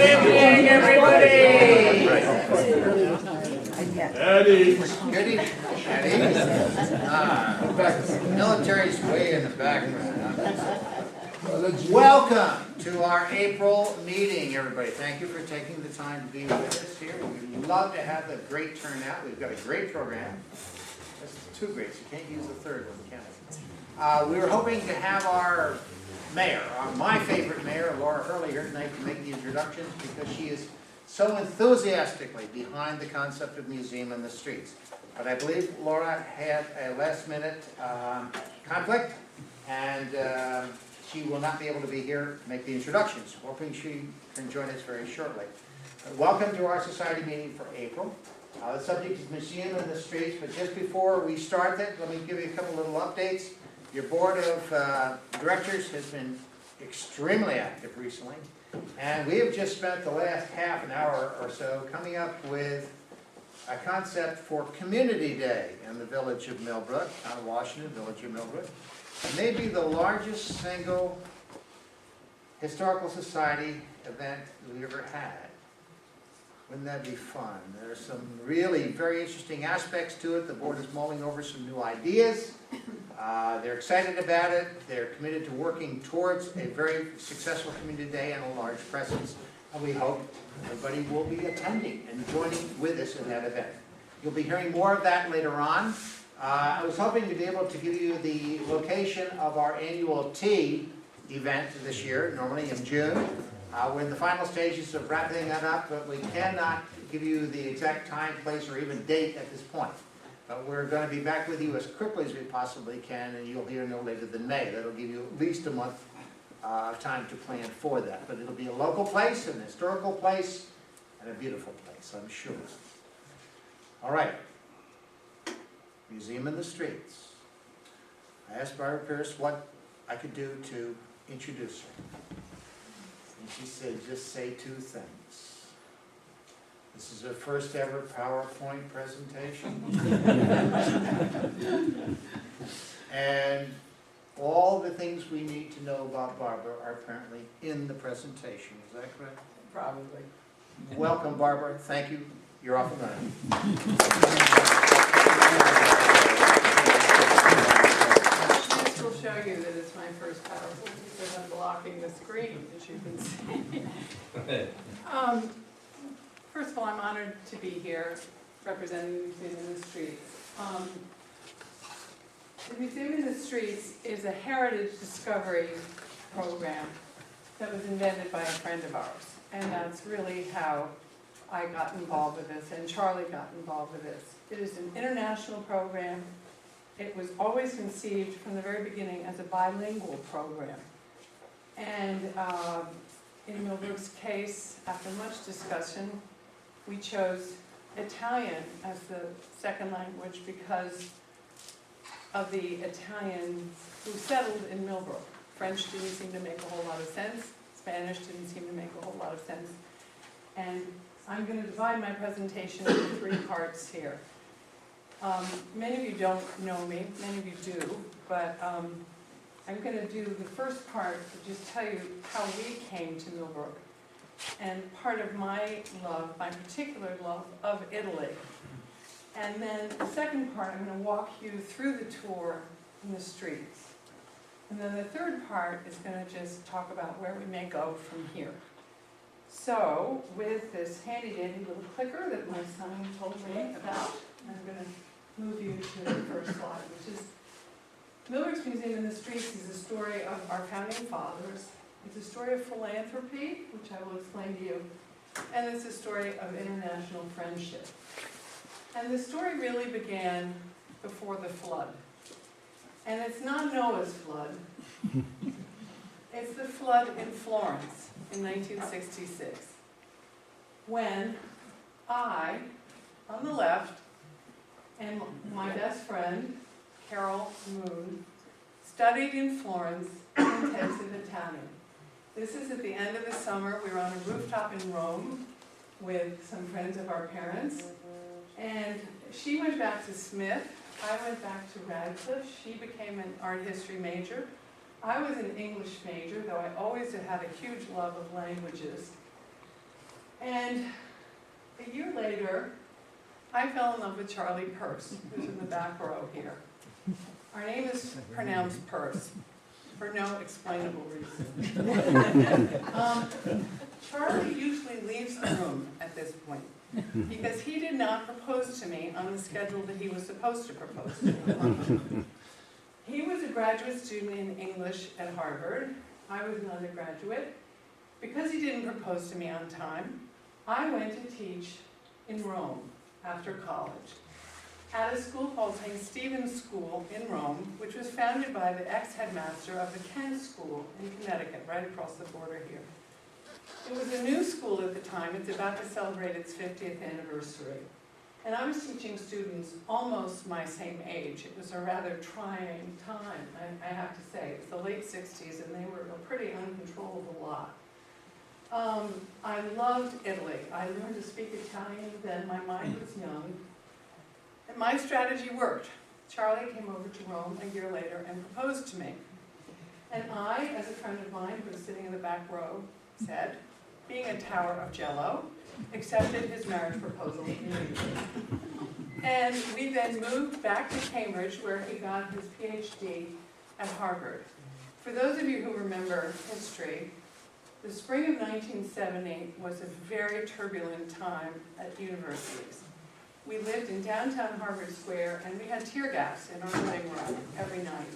evening, everybody. Eddie. Good evening. Military's way in the background. Welcome to our April meeting, everybody. Thank you for taking the time to be with us here. We'd love to have a great turnout. We've got a great program. That's two greats. You can't use the third one, can we? We were hoping to have our mayor, my favorite mayor, Laura Hurley, here tonight to make the introductions because she is so enthusiastically behind the concept of museum in the streets. But I believe Laura had a last-minute conflict, and she will not be able to be here to make the introductions. Hoping she can join us very shortly. Welcome to our society meeting for April. The subject is museum in the streets, but just before we start that, let me give you a couple little updates. Your board of directors has been extremely active recently, and we have just spent the last half an hour or so coming up with a concept for Community Day in the village of Millbrook, town of Washington, village of Millbrook. It may be the largest single historical society event we've ever had. Wouldn't that be fun? There's some really very interesting aspects to it. The board is mulling over some new ideas. They're excited about it. They're committed to working towards a very successful Community Day and a large presence. And we hope everybody will be attending and joining with us in that event. You'll be hearing more of that later on. I was hoping to be able to give you the location of our annual tea event this year, normally in June. We're in the final stages of wrapping that up, but we cannot give you the exact time, place, or even date at this point. But we're going to be back with you as quickly as we possibly can, and you'll hear no later than May. That'll give you at least a month of time to plan for that. But it'll be a local place, an historical place, and a beautiful place, I'm sure. All right. Museum in the Streets. I asked Barbara Pierce what I could do to introduce her. And she said, just say two things. This is her first ever PowerPoint presentation. And all the things we need to know about Barbara are apparently in the presentation. Is that correct? Probably. Welcome, Barbara. Thank you. You're off and running. This will show you that it's my first PowerPoint because I'm blocking the screen, as you can see. First of all, I'm honored to be here representing the Museum in the Streets. The Museum in the Streets is a heritage discovery program that was invented by a friend of ours. And that's really how I got involved with this, and Charlie got involved with this. It is an international program. It was always conceived from the very beginning as a bilingual program. And in Millbrook's case, after much discussion, we chose Italian as the second language because of the Italians who settled in Millbrook. French didn't seem to make a whole lot of sense. Spanish didn't seem to make a whole lot of sense. And I'm going to divide my presentation into three parts here. Many of you don't know me, many of you do, but I'm going to do the first part to just tell you how we came to Millbrook. And part of my love, my particular love of Italy. And then the second part, I'm going to walk you through the tour in the streets. And then the third part is going to just talk about where we may go from here. So, with this handy-dandy little clicker that my son told me about, I'm going to move you to the first slide, which is Millbrook's Museum in the Streets is a story of our founding fathers. It's a story of philanthropy, which I will explain to you, and it's a story of international friendship. And the story really began before the flood. And it's not Noah's flood. It's the flood in Florence in 1966, when I, on the left, and my best friend, Carol Moon, studied in Florence intensive Italian. This is at the end of the summer. We were on a rooftop in Rome with some friends of our parents. And she went back to Smith. I went back to Radcliffe. She became an art history major. I was an English major, though I always had a huge love of languages. And a year later, I fell in love with Charlie Peirce, who's in the back row here. Our name is pronounced Peirce, for no explainable reason. Charlie usually leaves the room at this point, because he did not propose to me on the schedule that he was supposed to propose to me. He was a graduate student in English at Harvard. I was an undergraduate. Because he didn't propose to me on time, I went to teach in Rome after college at a school called St. Stephen's School in Rome, which was founded by the ex-headmaster of the Kent School in Connecticut, right across the border here. It was a new school at the time. It's about to celebrate its 50th anniversary. And I was teaching students almost my same age. It was a rather trying time, I have to say. It was the late 60s, and they were a pretty uncontrollable lot. I loved Italy. I learned to speak Italian then. My mind was young. And my strategy worked. Charlie came over to Rome a year later and proposed to me. And I, as a friend of mine who was sitting in the back row, said, being a tower of jello, accepted his marriage proposal immediately. And we then moved back to Cambridge, where he got his PhD at Harvard. For those of you who remember history, the spring of 1970 was a very turbulent time at universities. We lived in downtown Harvard Square, and we had tear gas in our living room every night.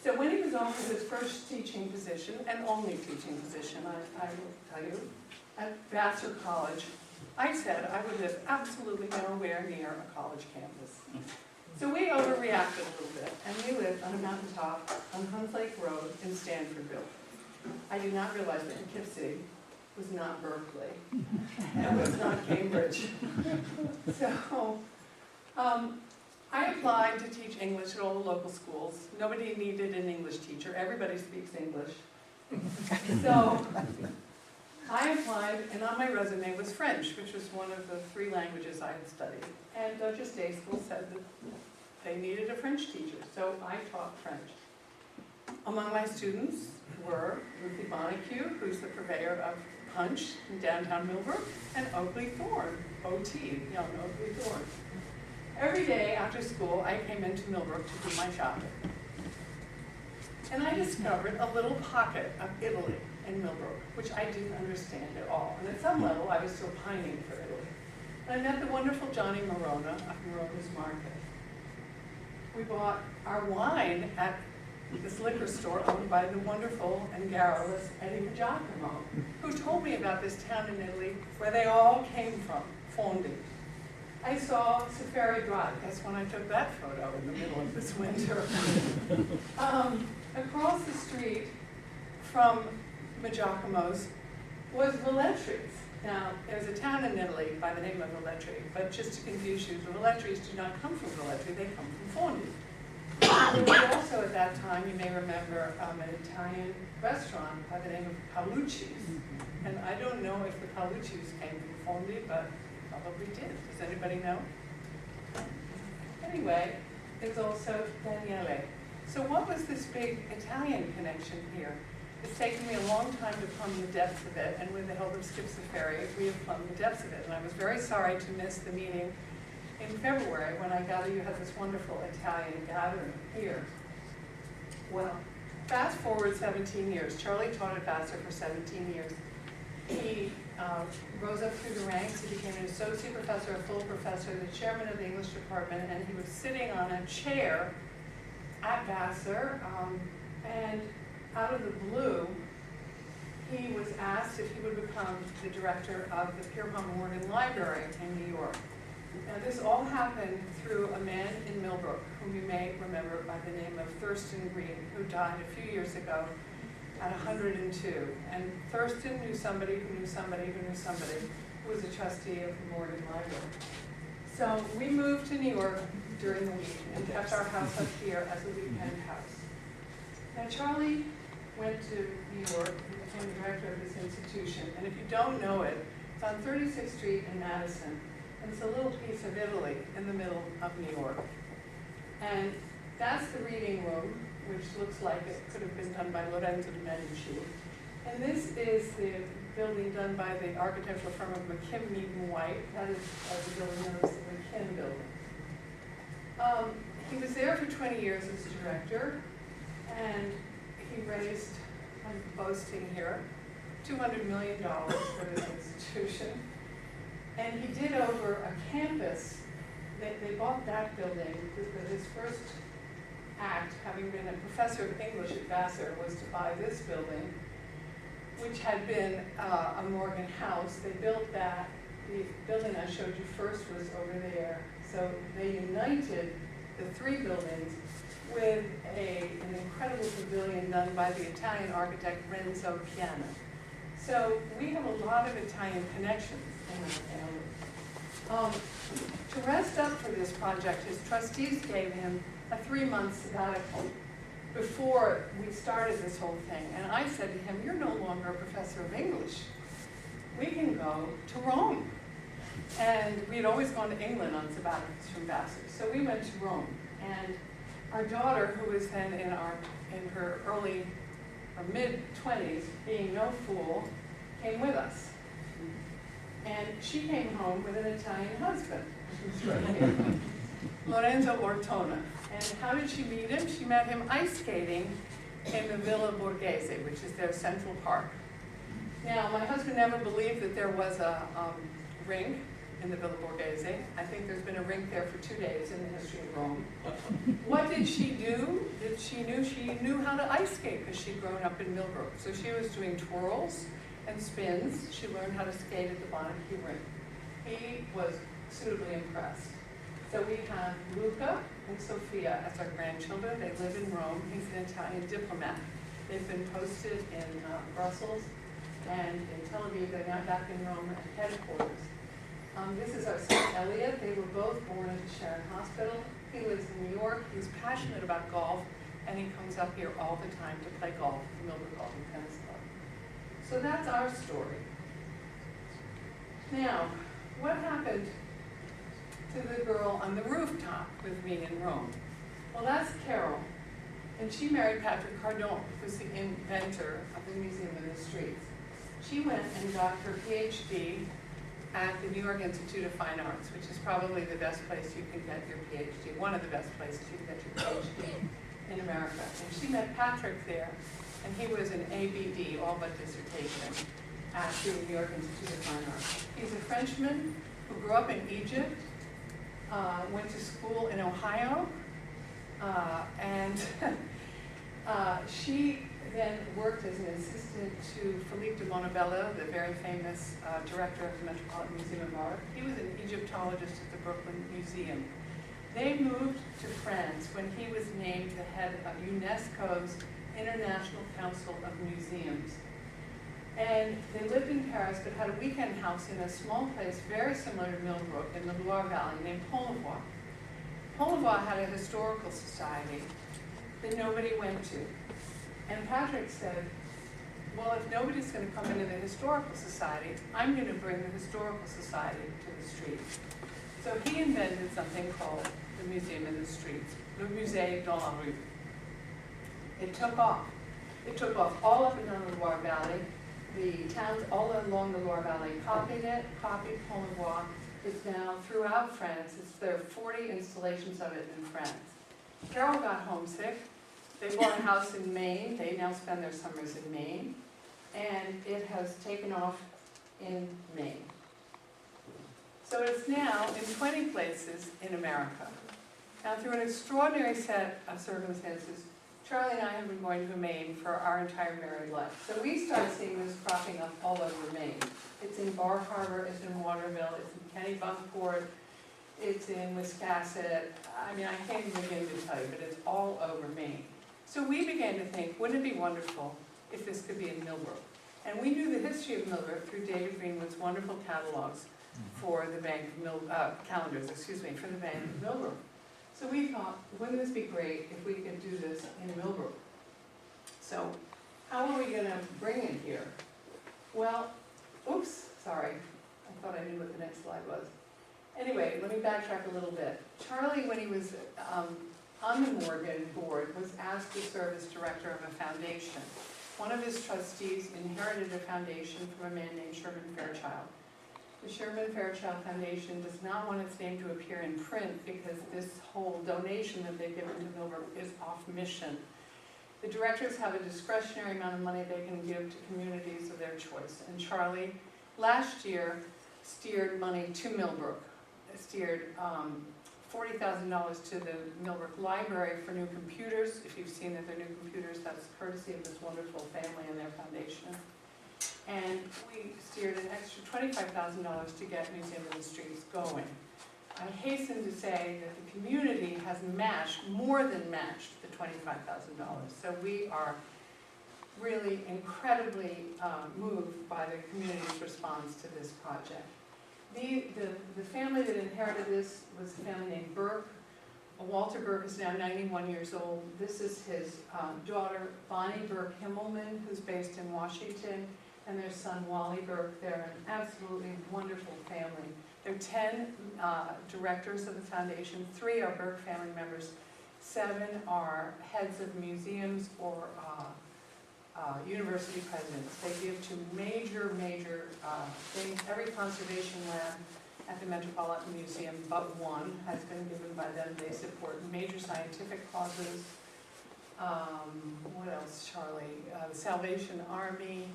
So when he was offered his first teaching position, and only teaching position, I will tell you, at Vassar College, I said I would live absolutely nowhere near a college campus. So we overreacted a little bit, and we lived on a mountaintop on Huns Lake Road in Stanfordville. I did not realize that Poughkeepsie was not Berkeley, and was not Cambridge. So I applied to teach English at all the local schools. Nobody needed an English teacher. Everybody speaks English. So I applied, and on my resume was French, which was one of the 3 languages I had studied. And Dutchess Day School said that they needed a French teacher, so I taught French. Among my students were Ruthie Bonnecue, who's the purveyor of Punch in downtown Millbrook, and Oakley Thorne, O.T., young Oakley Thorne. Every day after school, I came into Millbrook to do my shopping. And I discovered a little pocket of Italy in Millbrook, which I didn't understand at all. And at some level, I was still pining for Italy. And I met the wonderful Johnny Morona of Morona's Market. We bought our wine at this liquor store owned by the wonderful and garrulous Eddie Giacomo, who told me about this town in Italy where they all came from, Fondi. I saw Safari Drive. That's when I took that photo in the middle of this winter. Across the street from Giacomo's was Velletri's. Now, there's a town in Italy by the name of Velletri, but just to confuse you, the Velletris do not come from Velletri, they come from Fondi. There was also at that time, you may remember, an Italian restaurant by the name of Paolucci's. And I don't know if the Paolucci's came from Fondi, but probably did. Does anybody know? Anyway, there's also Daniele. So what was this big Italian connection here? It's taken me a long time to plumb the depths of it, and with the help of Skip Safari, we have plumbed the depths of it. And I was very sorry to miss the meeting in February when I gather you had this wonderful Italian gathering here. Well, fast forward 17 years. Charlie taught at Vassar for 17 years. He rose up through the ranks. He became an associate professor, a full professor, the chairman of the English department, and he was sitting on a chair at Vassar, and out of the blue, he was asked if he would become the director of the Pierpont Morgan Library in New York. Now, this all happened through a man in Millbrook, whom you may remember by the name of Thurston Green, who died a few years ago at 102. And Thurston knew somebody who knew somebody who knew somebody who was a trustee of the Morgan Library. So we moved to New York during the week and kept our house up here as a weekend house. Now, Charlie went to New York and became the director of this institution. And if you don't know it, it's on 36th Street in Madison. And it's a little piece of Italy in the middle of New York. And that's the reading room, which looks like it could have been done by Lorenzo de' Medici. And this is the building done by the architectural firm of McKim, Mead & White. That is the building known as the McKim Building. He was there for 20 years as director, and he raised, I'm boasting here, $200 million for this institution. And he did over a campus. They bought that building because his first act, having been a professor of English at Vassar, was to buy this building, which had been a Morgan house. They built that. The building I showed you first was over there. So they united the three buildings with an incredible pavilion done by the Italian architect Renzo Piano. So we have a lot of Italian connections in our family. To rest up for this project, his trustees gave him a 3-month sabbatical before we started this whole thing. And I said to him, you're no longer a professor of English. We can go to Rome. And we had always gone to England on sabbaticals from Vassar. So we went to Rome. And our daughter, who was then in her early or mid-20s, being no fool, came with us. And she came home with an Italian husband, Lorenzo Ortona. And how did she meet him? She met him ice skating in the Villa Borghese, which is their central park. Now, my husband never believed that there was a rink in the Villa Borghese. I think there's been a rink there for 2 days in the history of Rome. What did she do? She knew how to ice skate because she'd grown up in Millbrook. So she was doing twirls and spins. She learned how to skate at the Bonnecue rink. He was suitably impressed. So we have Luca and Sofia as our grandchildren. They live in Rome. He's an Italian diplomat. They've been posted in Brussels and in Tel Aviv. They're now back in Rome at headquarters. This is our son Elliot. They were both born at Sharon Hospital. He lives in New York. He's passionate about golf, and he comes up here all the time to play golf at the Millbrook Golf and Tennis Club. So that's our story. Now, what happened to the girl on the rooftop with me in Rome? Well, that's Carol, and she married Patrick Cardone, who's the inventor of the Museum in the Streets. She went and got her PhD at the New York Institute of Fine Arts, which is probably the best place you can get your PhD, one of the best places you can get your PhD in America. And she met Patrick there, and he was an ABD, all but dissertation, at the New York Institute of Fine Arts. He's a Frenchman who grew up in Egypt, went to school in Ohio, and she then worked as an assistant to Philippe de Montebello, the very famous director of the Metropolitan Museum of Art. He was an Egyptologist at the Brooklyn Museum. They moved to France when he was named the head of UNESCO's International Council of Museums. And they lived in Paris, but had a weekend house in a small place very similar to Millbrook in the Loire Valley named Pont-Levoix. Pont-Levoix had a historical society that nobody went to. And Patrick said, well, if nobody's going to come into the Historical Society, I'm going to bring the Historical Society to the streets. So he invented something called the Museum in the Streets, le Musée dans la rue. It took off. It took off all up and down the Loire Valley. The towns all along the Loire Valley copied it, copied Pont-Levoix. It's now throughout France. There are 40 installations of it in France. Carol got homesick. They bought a house in Maine. They now spend their summers in Maine. And it has taken off in Maine. So it's now in 20 places in America. Now, through an extraordinary set of circumstances, Charlie and I have been going to Maine for our entire married life. So we started seeing this cropping up all over Maine. It's in Bar Harbor, it's in Waterville, it's in Kennebunkport, it's in Wiscasset. I mean, I can't even begin to tell you, but it's all over Maine. So we began to think, wouldn't it be wonderful if this could be in Millbrook? And we knew the history of Millbrook through David Greenwood's wonderful catalogs for the Bank of calendars, for the Bank of Millbrook. So we thought, wouldn't this be great if we could do this in Millbrook? So how are we going to bring it here? Well, oops, sorry. I thought I knew what the next slide was. Anyway, let me backtrack a little bit. Charlie, when he was on the Morgan board, was asked to serve as director of a foundation. One of his trustees inherited a foundation from a man named Sherman Fairchild. The Sherman Fairchild Foundation does not want its name to appear in print because this whole donation that they've given to Millbrook is off mission. The directors have a discretionary amount of money they can give to communities of their choice. And Charlie, last year, steered money to Millbrook, steered $40,000 to the Millbrook Library for new computers. If you've seen that they're new computers, that's courtesy of this wonderful family and their foundation. And we steered an extra $25,000 to get Museum of the Streets going. I hasten to say that the community has matched, more than matched, the $25,000. So we are really incredibly moved by the community's response to this project. The family that inherited this was a family named Burke. Walter Burke is now 91 years old. This is his daughter, Bonnie Burke Himmelman, who's based in Washington, and their son, Wally Burke. They're an absolutely wonderful family. There are 10 directors of the foundation. 3 are Burke family members. 7 are heads of museums or university presidents. They give to major things. Every conservation land at the Metropolitan Museum, but one, has been given by them. They support major scientific causes. What else, Charlie? The Salvation Army.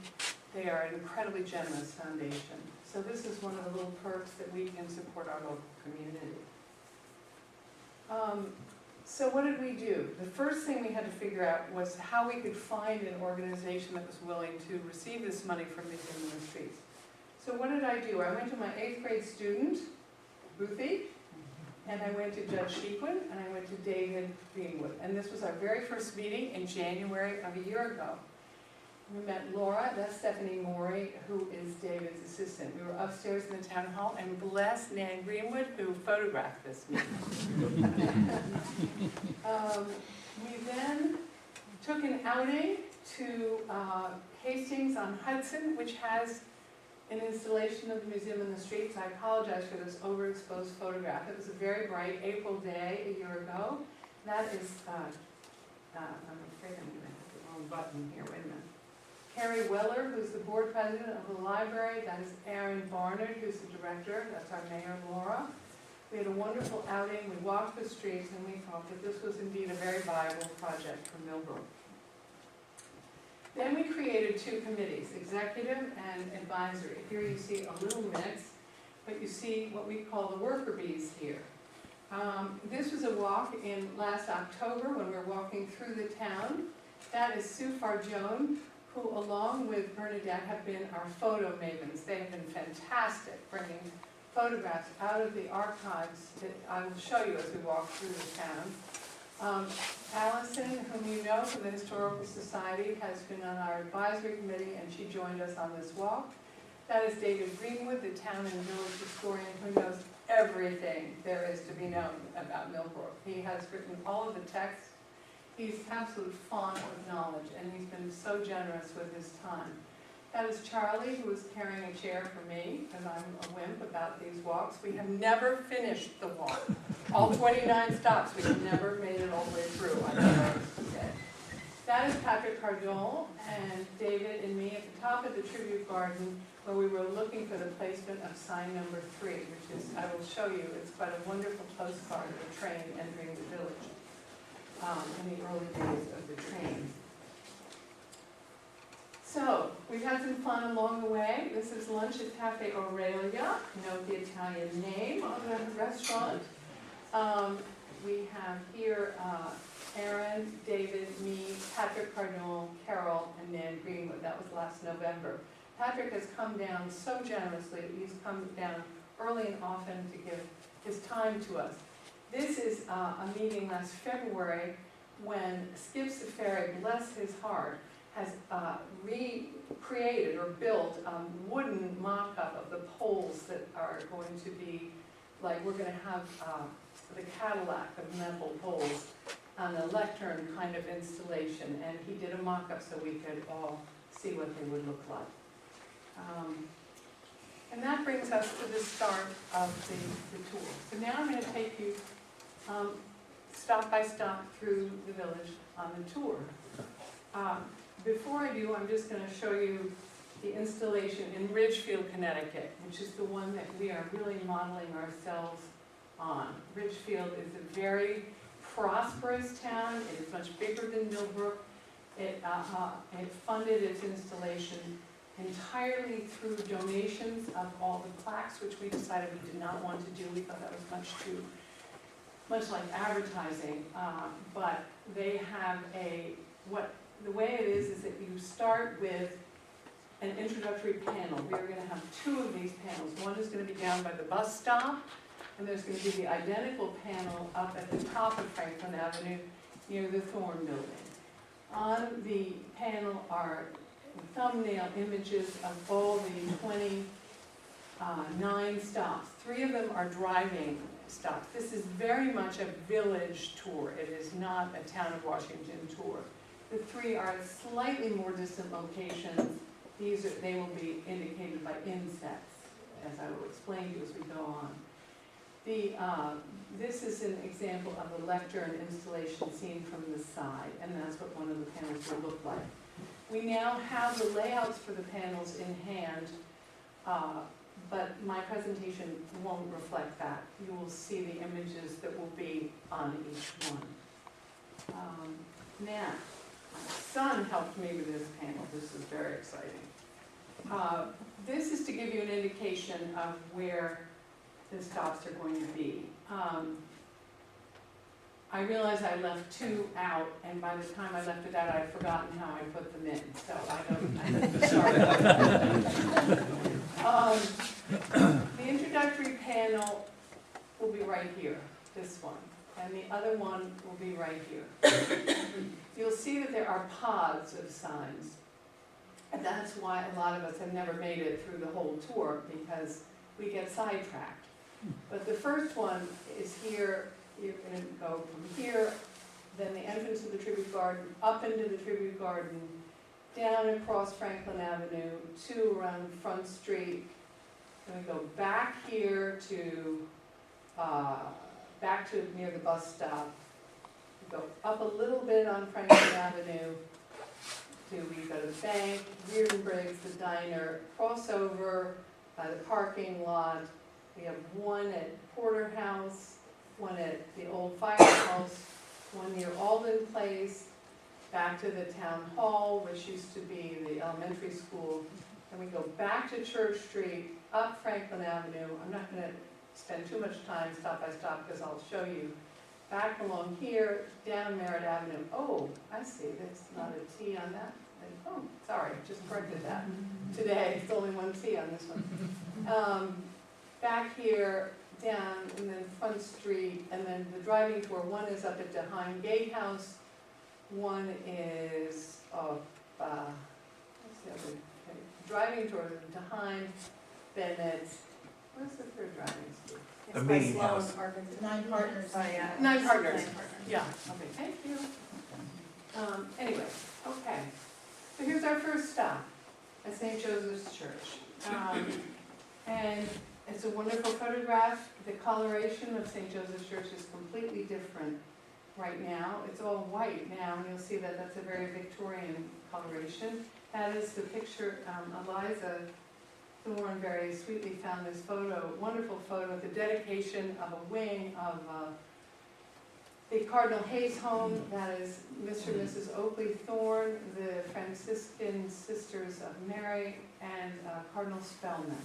They are an incredibly generous foundation. So this is one of the little perks that we can support our local community. So what did we do? The first thing we had to figure out was how we could find an organization that was willing to receive this money from Museum of the Streets. So what did I do? I went to my 8th grade student, Ruthie, and I went to Judge Shequin, and I went to David Greenwood. And this was our very first meeting in January of a year ago. We met Laura, that's Stephanie Morey, who is David's assistant. We were upstairs in the town hall, and bless Nan Greenwood, who photographed this meeting. We then took an outing to Hastings on Hudson, which has an installation of the Museum in the Streets. I apologize for this overexposed photograph. It was a very bright April day a year ago. That is, I'm afraid I'm going to hit the wrong button here. Wait a minute. Carrie Weller, who's the board president of the library. That is Aaron Barnard, who's the director. That's our mayor, Laura. We had a wonderful outing. We walked the streets, and we thought that this was indeed a very viable project for Millbrook. Then we created 2 committees, executive and advisory. Here you see a little mix, but you see what we call the worker bees here. This was a walk in last October when we were walking through the town. That is Sue Farjone, who along with Bernadette have been our photo mavens. They have been fantastic bringing photographs out of the archives that I will show you as we walk through the town. Allison, whom you know from the Historical Society, has been on our advisory committee, and she joined us on this walk. That is David Greenwood, the town and village historian who knows everything there is to be known about Millbrook. He has written all of the texts. He's absolute font of knowledge, and he's been so generous with his time. That is Charlie, who is carrying a chair for me, because I'm a wimp about these walks. We have never finished the walk. All 29 stops, we have never made it all the way through. I don't know what to say. That is Patrick Cardone and David and me at the top of the tribute garden, where we were looking for the placement of sign number 3, which is, I will show you, it's quite a wonderful postcard of a train entering the village. In the early days of the train. So, we've had some fun along the way. This is lunch at Cafe Aurelia. Note the Italian name of the restaurant. We have here Aaron, David, me, Patrick Cardone, Carol, and Nan Greenwood. That was last November. Patrick has come down so generously. He's come down early and often to give his time to us. This is a meeting last February when Skip Safari, bless his heart, has recreated or built a wooden mock-up of the poles that are going to be, like, we're going to have the Cadillac of metal poles on a lectern kind of installation, and he did a mock-up so we could all see what they would look like. And that brings us to the start of the tour. So now I'm going to take you stop by stop through the village on the tour. before I do, I'm just gonna show you the installation in Ridgefield, Connecticut, which is the one that we are really modeling ourselves on. Ridgefield is a very prosperous town. It is much bigger than Millbrook. It funded its installation entirely through donations of all the plaques, which we decided we did not want to do. We thought that was much like advertising. But they have the way it is that you start with an introductory panel. We are going to have two of these panels. One is going to be down by the bus stop, and there's going to be the identical panel up at the top of Franklin Avenue near the Thorn Building. On the panel are thumbnail images of all the 29 stops. 3 of them are driving stops. This is very much a village tour. It is not a town of Washington tour. The 3 are at slightly more distant locations. They will be indicated by insets, as I will explain to you as we go on. This is an example of a lectern installation seen from the side, and that's what one of the panels will look like. We now have the layouts for the panels in hand, but my presentation won't reflect that. You will see the images that will be on each one. Now, my son helped me with this panel. This is very exciting. This is to give you an indication of where the stops are going to be. I realized I left 2 out, and by the time I left it out, I'd forgotten how I put them in, so I'm sorry. The introductory panel will be right here, this one, and the other one will be right here. You'll see that there are pods of signs, and that's why a lot of us have never made it through the whole tour, because we get sidetracked. But the first one is here. You're going to go from here, then the entrance to the Tribute Garden, up into the Tribute Garden, down across Franklin Avenue, to around Front Street. Then we go back here to, near the bus stop. We go up a little bit on Franklin Avenue. We go to the bank, Reardon Briggs, the diner, cross over by the parking lot. We have one at Porter House, one at the old firehouse, one near Alden Place, back to the town hall, which used to be the elementary school. And we go back to Church Street, up Franklin Avenue. I'm not going to spend too much time stop by stop because I'll show you. Back along here, down Merritt Avenue. Oh, I see, there's not a T on that. Oh, sorry, just corrected that today. It's only one T on this one. Back here, down, and then Front Street, and then the driving tour. One is up at Deheim Gatehouse. One is up, what's the other? Okay. Driving tour, Deheim, Bennett. Where's the third driving school? The meeting house. 9 Partners. Oh, yeah. 9 Partners. Yeah, okay, thank you. Anyway, okay. So here's our first stop at St. Joseph's Church. And it's a wonderful photograph. The coloration of St. Joseph's Church is completely different right now. It's all white now, and you'll see that that's a very Victorian coloration. That is the picture, Eliza Thorne very sweetly found this photo, wonderful photo, the dedication of a wing of the Cardinal Hayes home. That is Mr. and Mrs. Oakley Thorne, the Franciscan Sisters of Mary, and Cardinal Spellman.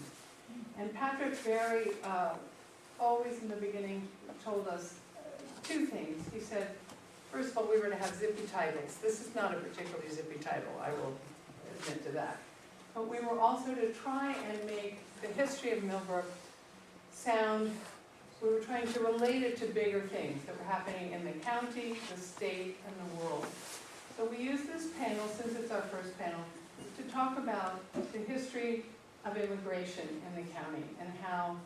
And Patrick Barry always in the beginning told us 2 things. He said, first of all, we were to have zippy titles. This is not a particularly zippy title, I will admit to that. But we were also to try and make the history of Millbrook sound, we were trying to relate it to bigger things that were happening in the county, the state, and the world. So we used this panel, since it's our first panel, to talk about the history of immigration in the county and how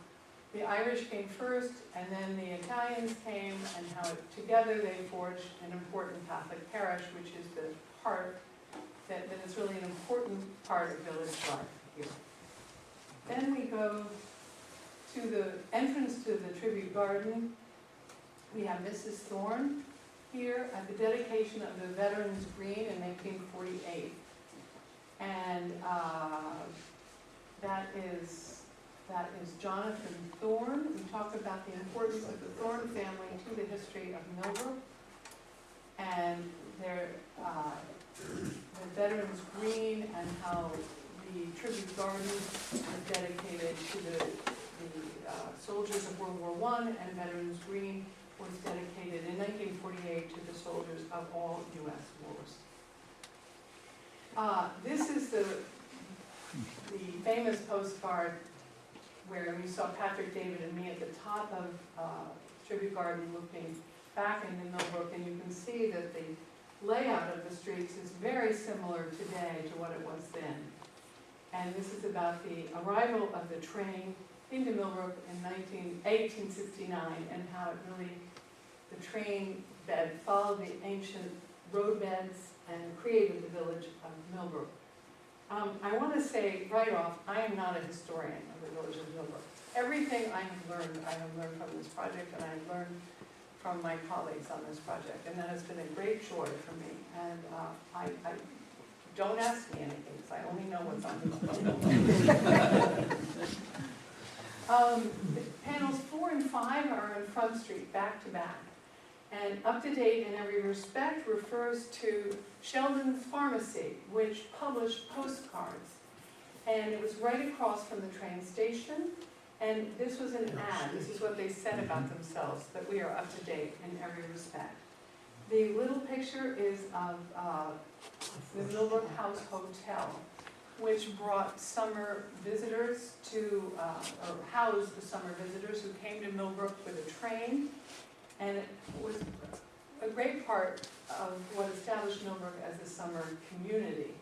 the Irish came first and then the Italians came, and how together they forged an important Catholic parish, which is the part that is really an important part of village life here. Then we go to the entrance to the Tribute Garden. We have Mrs. Thorne, here at the dedication of the Veterans Green in 1948. And that is Jonathan Thorne. We talk about the importance of the Thorne family to the history of Millbrook. And the Veterans Green and how the tribute garden is dedicated to the soldiers of World War I, and Veterans Green was dedicated in 1948 to the soldiers of all U.S. wars. This is the famous postcard where we saw Patrick, David, and me at the top of Tribute Garden looking back into Millbrook, and you can see that the layout of the streets is very similar today to what it was then. And this is about the arrival of the train into Millbrook in 1869 and how it really, the train bed followed the ancient road beds and created the village of Millbrook. I want to say right off, I am not a historian of the village of Millbrook. Everything I have learned from this project, and I have learned from my colleagues on this project, and that has been a great joy for me. And I don't ask me anything, because I only know what's on the Panels 4 and 5 are on Front Street, back to back. And Up to Date in Every Respect refers to Sheldon's Pharmacy, which published postcards. And it was right across from the train station. And this was an ad. This is what they said about themselves, that we are up to date in every respect. The little picture is of the Millbrook House Hotel, which brought summer visitors to, or housed the summer visitors who came to Millbrook with a train. And it was a great part of what established Millbrook as a summer community.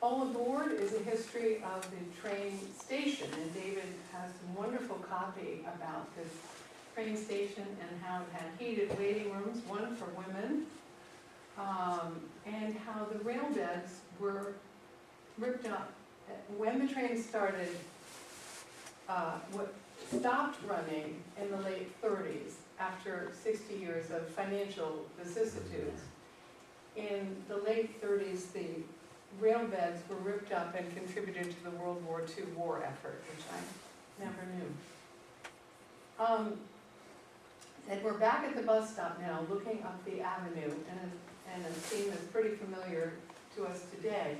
All Aboard is a history of the train station, and David has a wonderful copy about this train station and how it had heated waiting rooms, one for women, and how the rail beds were ripped up. When the train started, stopped running in the late 30s after 60 years of financial vicissitudes. In the late 30s, the rail beds were ripped up and contributed to the World War II war effort, which I never knew. And we're back at the bus stop now, looking up the avenue, and a scene that's pretty familiar to us today.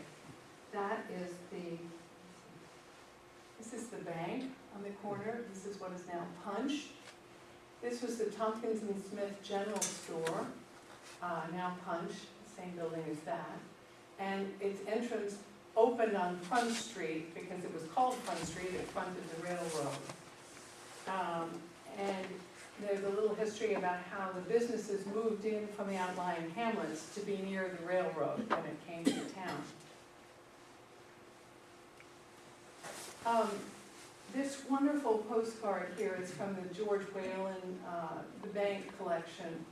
This is the bank on the corner. This is what is now Punch. This was the Tompkins and Smith General Store, now Punch, same building as that. And its entrance opened on Front Street because it was called Front Street. It fronted the railroad. And there's a little history about how the businesses moved in from the outlying hamlets to be near the railroad when it came to town. This wonderful postcard here is from the George Whalen, the bank collection.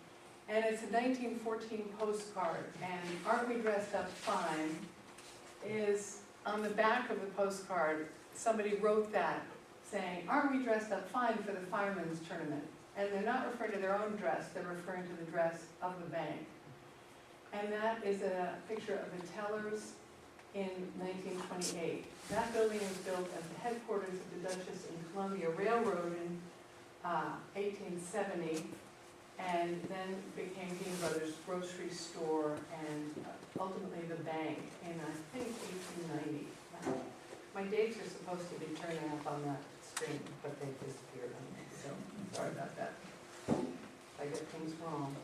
And it's a 1914 postcard, and Aren't We Dressed Up Fine is on the back of the postcard. Somebody wrote that saying, aren't we dressed up fine for the firemen's tournament? And they're not referring to their own dress, they're referring to the dress of the bank. And that is a picture of the tellers in 1928. That building was built as the headquarters of the Dutchess and Columbia Railroad in 1870, and then became Dean Brothers Grocery Store and ultimately the bank in, I think, 1890. My dates are supposed to be turning up on that screen, but they disappeared on me, so sorry about that. I get things wrong.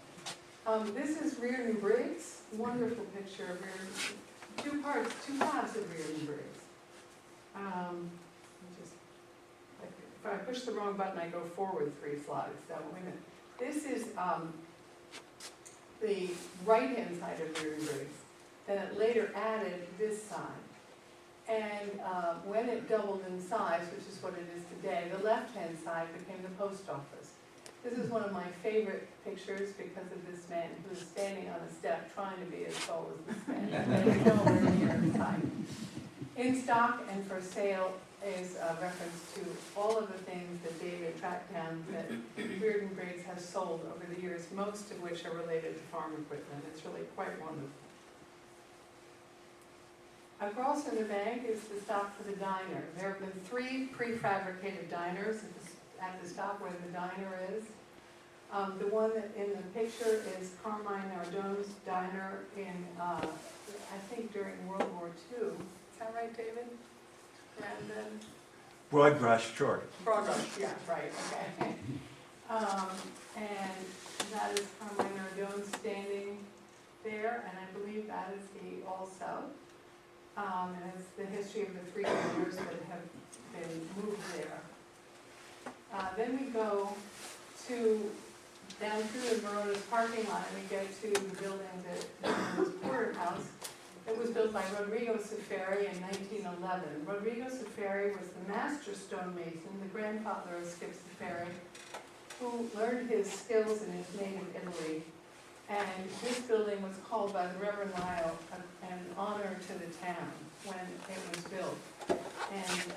This is Reardon Briggs, wonderful picture of Reardon. Two halves of Reardon Briggs. If I push the wrong button, I go forward 3 slides. So wait a minute. This is the right-hand side of Reardon Briggs. Then it later added this side. And when it doubled in size, which is what it is today, the left-hand side became the post office. This is one of my favorite pictures because of this man who is standing on a step trying to be as tall as this man. And he's nowhere near his height. In stock and for sale is a reference to all of the things that David tracked down that Reardon Briggs has sold over the years, most of which are related to farm equipment. It's really quite wonderful. Across from the bank is the stop for the diner. There have been 3 prefabricated diners at the stop where the diner is. The one that in the picture is Carmine Nardone's diner in, I think during World War II. Is that right, David? Brandon? Broad brush, sure. Broad brush, yeah, right, okay. And that is Carmine Nardone standing there, and I believe that is he also. And it's the history of the 3 diners that have been moved there. Then we go down through the Baroda's parking lot, and we get to the building that was Porter House. It was built by Rodrigo Safari in 1911. Rodrigo Safari was the master stonemason, the grandfather of Skip Safari, who learned his skills in his native Italy. And this building was called by the Reverend Lyle an honor to the town when it was built. And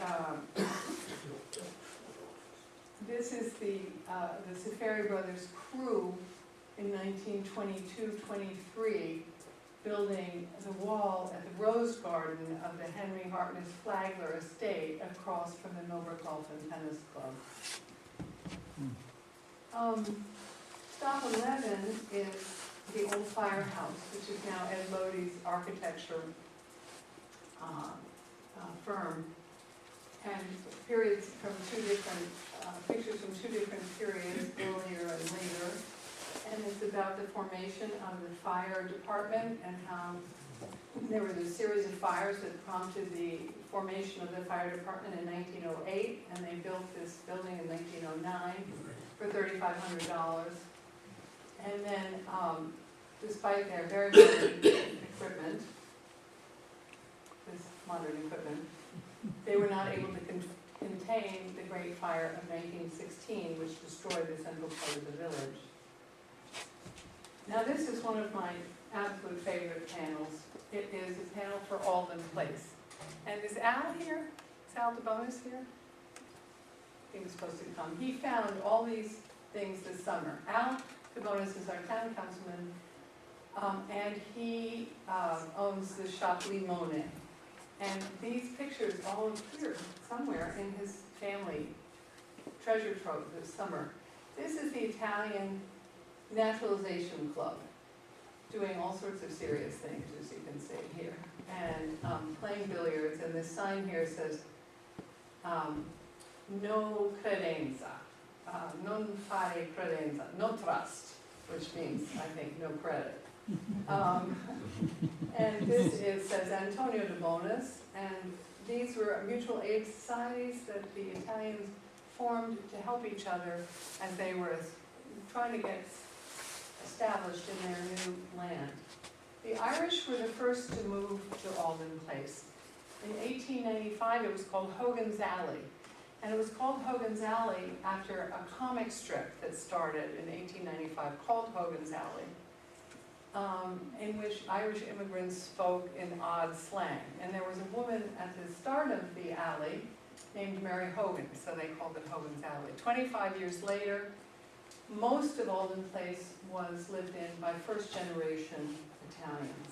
this is the Safari Brothers crew in 1922-23 building the wall at the Rose Garden of the Henry Harkness Flagler estate across from the Millbrook Golf and Tennis Club. Stop 11 is the old firehouse, which is now Ed Lodi's architecture firm. And periods from 2 different, pictures from 2 different periods, earlier and later. And it's about the formation of the fire department and how there was a series of fires that prompted the formation of the fire department in 1908, and they built this building in 1909 for $3,500. And then, despite their very modern equipment, this modern equipment, they were not able to contain the Great Fire of 1916, which destroyed the central part of the village. Now this is one of my absolute favorite panels. It is a panel for Alden Place. And is Al here? Is Al DeBonis here? He was supposed to come. He found all these things this summer. Al DeBonis is our town councilman, and he owns the shop Limone. And these pictures all appear somewhere in his family treasure trove this summer. This is the Italian Naturalization Club, doing all sorts of serious things, as you can see here, and playing billiards. And this sign here says, no credenza, non fare credenza, no trust, which means, I think, no credit. And this says Antonio DeBonis, and these were mutual aid societies that the Italians formed to help each other as they were trying to get established in their new land. The Irish were the first to move to Alden Place. In 1895, it was called Hogan's Alley. And it was called Hogan's Alley after a comic strip that started in 1895 called Hogan's Alley, in which Irish immigrants spoke in odd slang. And there was a woman at the start of the alley named Mary Hogan, so they called it Hogan's Alley. 25 years later, most of Alden Place was lived in by first-generation Italians.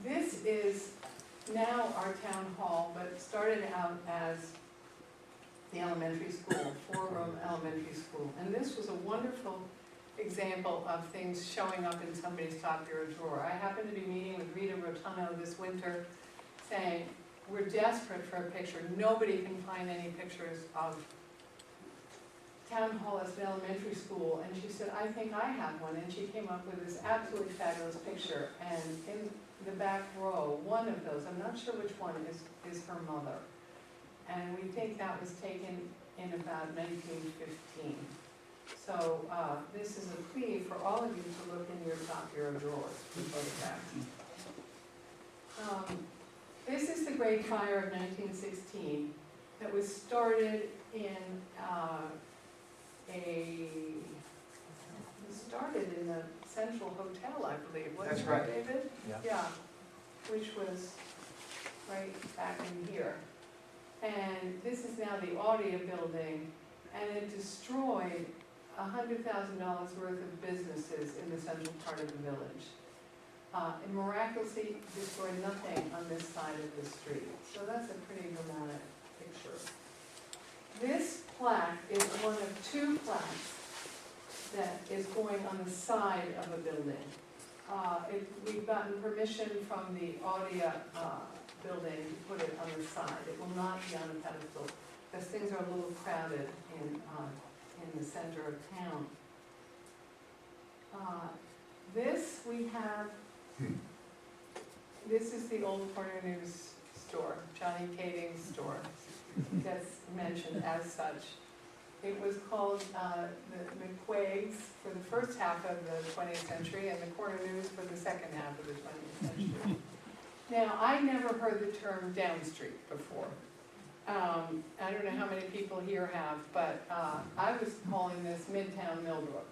This is now our town hall, but it started out as the elementary school, 4-room elementary school. And this was a wonderful example of things showing up in somebody's top bureau drawer. I happened to be meeting with Rita Rotuno this winter saying, we're desperate for a picture. Nobody can find any pictures of town hall as an elementary school. And she said, I think I have one. And she came up with this absolutely fabulous picture. And in the back row, one of those, I'm not sure which one, is her mother. And we think that was taken in about 1915. So this is a plea for all of you to look in your top bureau drawers for photographs. This is the Great Fire of 1916 that was started in the Central Hotel, I believe. Wasn't That's it, right. David? Yeah. Yeah. which was right back in here. And this is now the Audia building, and it destroyed $100,000 worth of businesses in the central part of the village. It miraculously destroyed nothing on this side of the street. So that's a pretty dramatic picture. This plaque is one of two plaques that is going on the side of a building. We've gotten permission from the Audia building to put it on the side. It will not be on a pedestal, because things are a little crowded in the center of town. This we have, this is the old Corner News store, Johnny Kading's store, that's mentioned as such. It was called the McQuaig's for the first half of the 20th century and the Corner News for the second half of the 20th century. Now, I never heard the term downstreet before. I don't know how many people here have, but I was calling this Midtown Millbrook.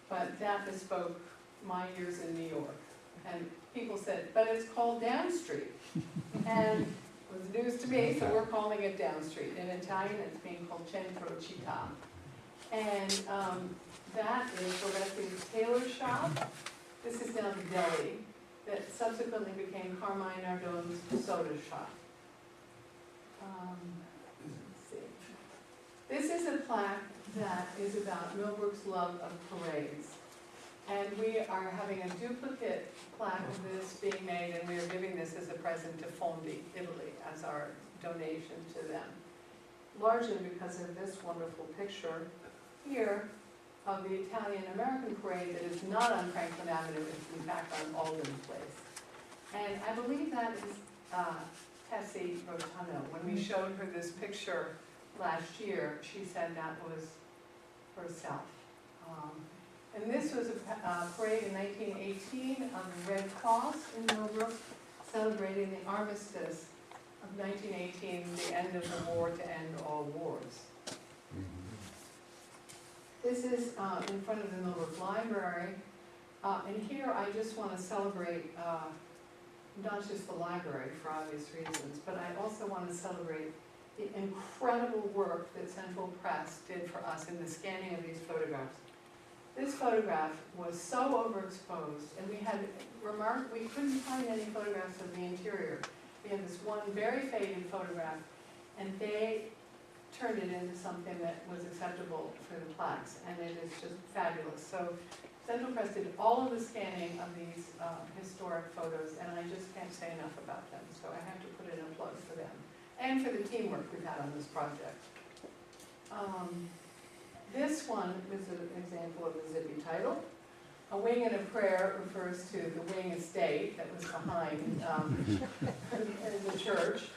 But that bespoke my years in New York. And people said, but it's called Downstreet. And it was news to me, so we're calling it Downstreet. In Italian, it's being called Centro Città. And that is Loretti's tailor shop. This is now the deli that subsequently became Carmine Nardone's soda shop. Let's see. This is a plaque that is about Millbrook's love of parades. And we are having a duplicate plaque of this being made, and we are giving this as a present to Fondi, Italy, as our donation to them. Largely because of this wonderful picture here of the Italian-American parade that is not on Franklin Avenue, it's in fact on Alden Place. And I believe that is Tessie Rotuno. When we showed her this picture last year, she said that was herself. And this was a parade in 1918 of the Red Cross in Millbrook, celebrating the armistice of 1918, the end of the war to end all wars. This is in front of the Millbrook Library. And here I just want to celebrate not just the library for obvious reasons, but I also want to celebrate the incredible work that Central Press did for us in the scanning of these photographs. This photograph was so overexposed, and we had remarked we couldn't find any photographs of the interior. We had this one very faded photograph, and they turned it into something that was acceptable for the plaques, and it is just fabulous. So Central Press did all of the scanning of these historic photos, and I just can't say enough about them, so I have to put in a plug for them, and for the teamwork we've had on this project. This one is an example of the zippy title. A Wing and a Prayer refers to the Wing estate that was behind the church.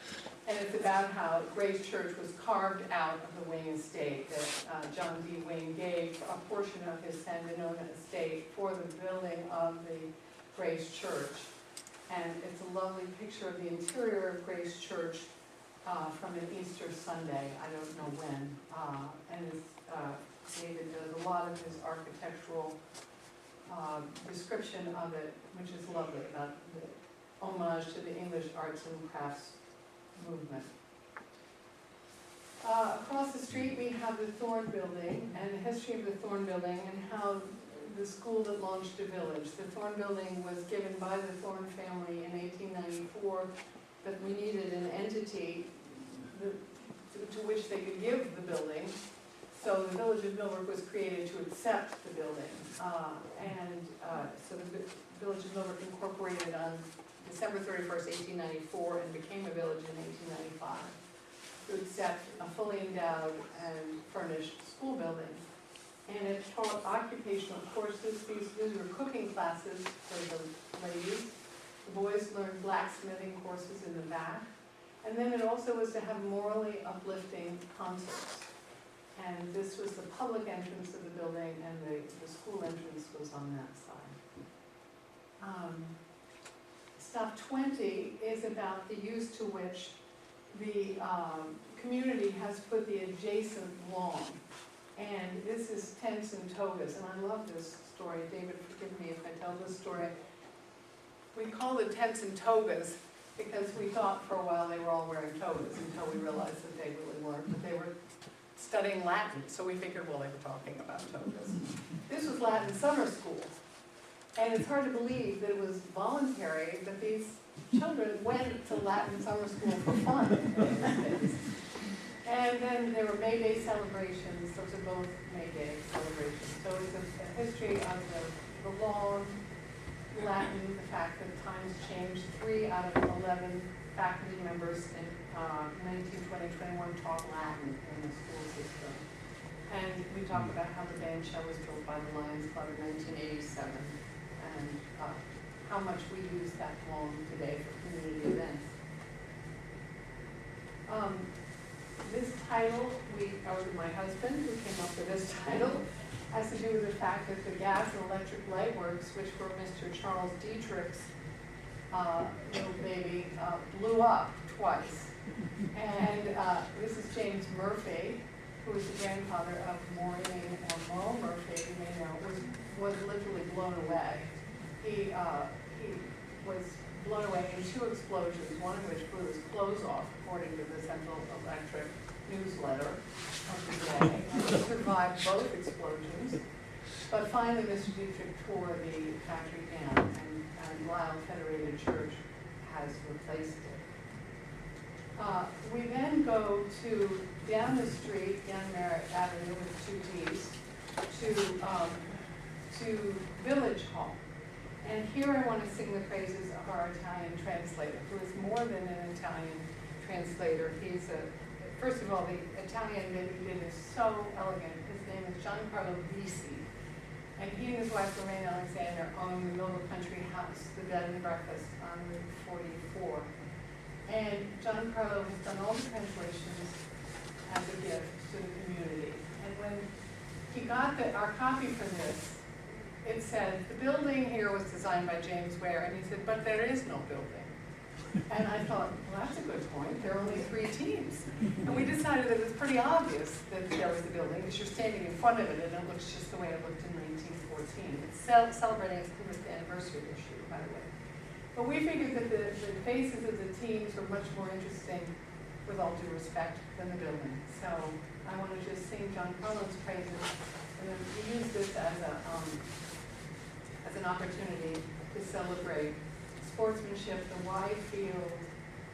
And it's about how Grace Church was carved out of the Wing estate, that John D. Wing gave a portion of his San Donona estate for the building of the Grace Church. And it's a lovely picture of the interior of Grace Church from an Easter Sunday, I don't know when. And it's, David does a lot of his architectural description of it, which is lovely, about the homage to the English arts and crafts movement. Across the street we have the Thorne Building, and the history of the Thorne Building and how the school that launched the village. The Thorne Building was given by the Thorne family in 1894, but we needed an entity to which they could give the building. So the Village of Millbrook was created to accept the building. So the Village of Millbrook incorporated on December 31st, 1894, and became a village in 1895 to accept a fully endowed and furnished school building. And it taught occupational courses. These were cooking classes for the ladies. The boys learned blacksmithing courses in the back. And then it also was to have morally uplifting concerts. And this was the public entrance of the building, and the school entrance was on that side. Stop 20 is about the use to which the community has put the adjacent lawn. And this is tents and togas, and I love this story. David, forgive me if I tell this story. we called it tents and togas because we thought for a while they were all wearing togas until we realized that they really weren't, but they were studying Latin, so we figured, well, they were talking about togas. This was Latin summer school, and it's hard to believe that it was voluntary, that these children went to Latin summer school for fun. And then there were May Day celebrations, those are both May Day celebrations. So it's a history of the long Latin, the fact that times changed. 3 out of 11 faculty members in 1920-21 taught Latin in the school system. And we talk about how the band shell was built by the Lions Club in 1987 and how much we use that poem today for community events. This title, my husband who came up with this title, has to do with the fact that the gas and electric light works, which were Mr. Charles Dietrich's little baby, blew up twice. And this is James Murphy, who was the grandfather of Maureen and Merle Murphy, you may know, was literally blown away. He was blown away in 2 explosions, one of which blew his clothes off, according to the Central Electric newsletter of the day. And he survived both explosions. But finally, Mr. Dietrich tore the factory down, and Lisle Federated Church has replaced it. We then go down the street, down Merritt Avenue with 2 T's, to Village Hall. And here I want to sing the praises of our Italian translator, who is more than an Italian translator. He's first of all, the Italian that he did is so elegant. His name is Giancarlo Bisi. And he and his wife, Lorraine Alexander, own the Millbrook Country House, the bed and breakfast on Route 44. And Giancarlo has done all the translations as a gift to the community. And when he got our copy for this, it said, the building here was designed by James Ware, and he said, but there is no building. And I thought, well, that's a good point. There are only 3 teams. And we decided that it was pretty obvious that there was a building, because you're standing in front of it, and it looks just the way it looked in 1914. It's celebrating its 100th anniversary this year, by the way. But we figured that the faces of the teams were much more interesting, with all due respect, than the building. So I want to just sing Giancarlo's praises, and then we use this as an opportunity to celebrate sportsmanship, the wide field.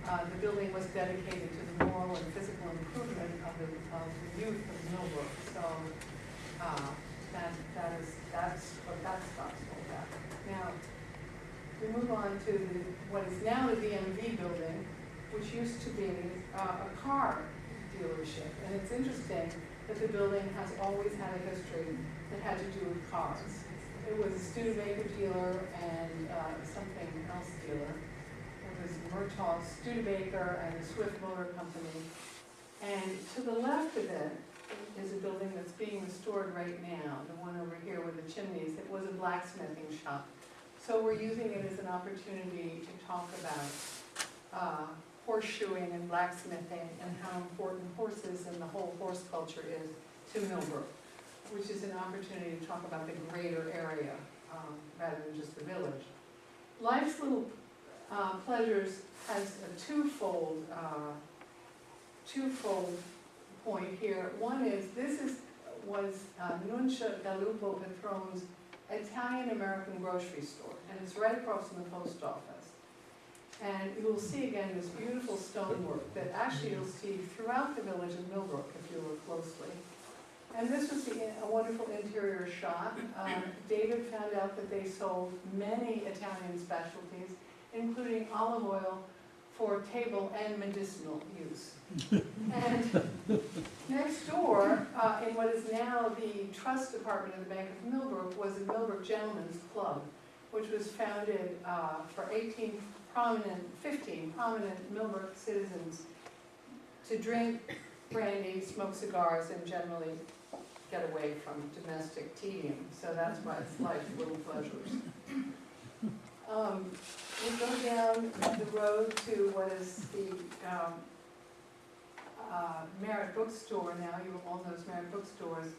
The building was dedicated to the moral and physical improvement of the youth of Millbrook. So that's what that stop's all about. Now, we move on to what is now the DMV building, which used to be a car dealership. And it's interesting that the building has always had a history that had to do with cars. It was a Studebaker dealer and something else dealer. It was Murtaugh Studebaker and the Swift Motor Company. And to the left of it is a building that's being restored right now, the one over here with the chimneys. It was a blacksmithing shop. So we're using it as an opportunity to talk about horseshoeing and blacksmithing and how important horses and the whole horse culture is to Millbrook, which is an opportunity to talk about the greater area rather than just the village. Life's Little Pleasures has a twofold point here. One is, was Nuncia Gallupo Patron's Italian-American grocery store, and it's right across from the post office. And you will see again this beautiful stonework that actually you'll see throughout the village of Millbrook if you look closely. And this was a wonderful interior shot. David found out that they sold many Italian specialties, including olive oil for table and medicinal use. And next door, in what is now the trust department of the Bank of Millbrook, was the Millbrook Gentlemen's Club, which was founded for 15 prominent Millbrook citizens to drink brandy, smoke cigars, and generally get away from domestic tedium. So that's why it's Life's Little Pleasures. We go down the road to what is the Merritt Bookstore now. You all know Merritt Bookstores.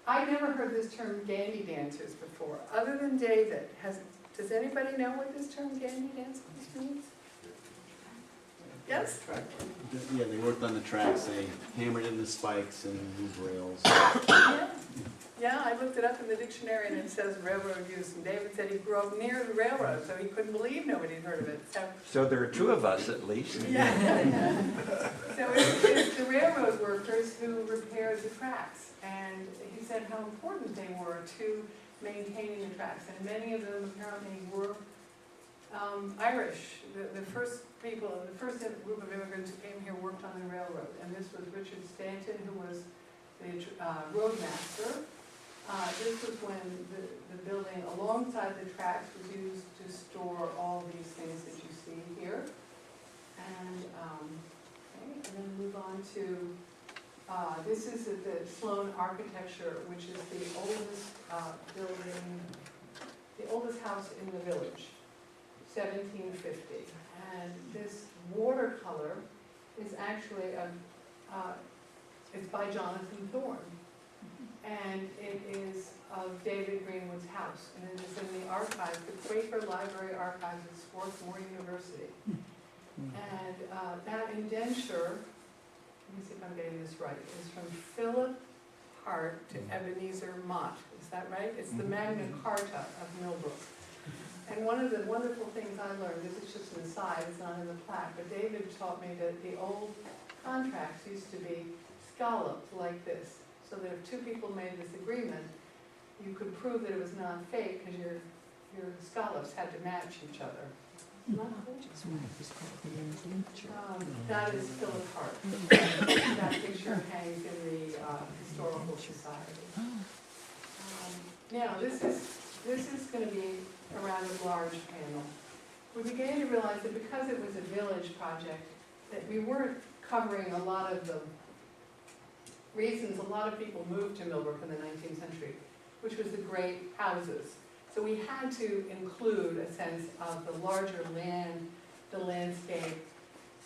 I'd never heard this term dandy dancers before. Other than David has Does anybody know what this term gandy dance means? Yes? Yeah, they worked on the tracks, they hammered in the spikes and moved rails. Yeah. Yeah, I looked it up in the dictionary and it says railroad use, and David said he grew up near the railroad, so he couldn't believe nobody had heard of it, so. So there are two of us at least. Yeah. So it's the railroad workers who repaired the tracks, and he said how important they were to maintaining the tracks, and many of them apparently were Irish. The first people, the first group of immigrants who came here worked on the railroad, and this was Richard Stanton, who was the roadmaster. This was when the building alongside the tracks was used to store all these things that you see here. And, okay, and then move on to, this is the Sloan Architecture, which is the oldest building, the oldest house in the village, 1750. And this watercolor is actually it's by Jonathan Thorne. And it is of David Greenwood's house, and it is in the archives, the Quaker Library Archives at Swarthmore University. And that indenture, let me see if I'm getting this right, is from Philip Hart to Ebenezer Mott. Is that right? It's the Magna Carta of Millbrook. And one of the wonderful things I learned, this is just an aside, it's not in the plaque, but David taught me that the old contracts used to be scalloped like this, so that if two people made this agreement, you could prove that it was not fake because your scallops had to match each other. That is Philip Hart. That picture hangs in the Historical Society. Now, this is going to be a rather large panel. We began to realize that because it was a village project, that we weren't covering a lot of the reasons a lot of people moved to Millbrook in the 19th century, which was the great houses. So we had to include a sense of the larger land, the landscape.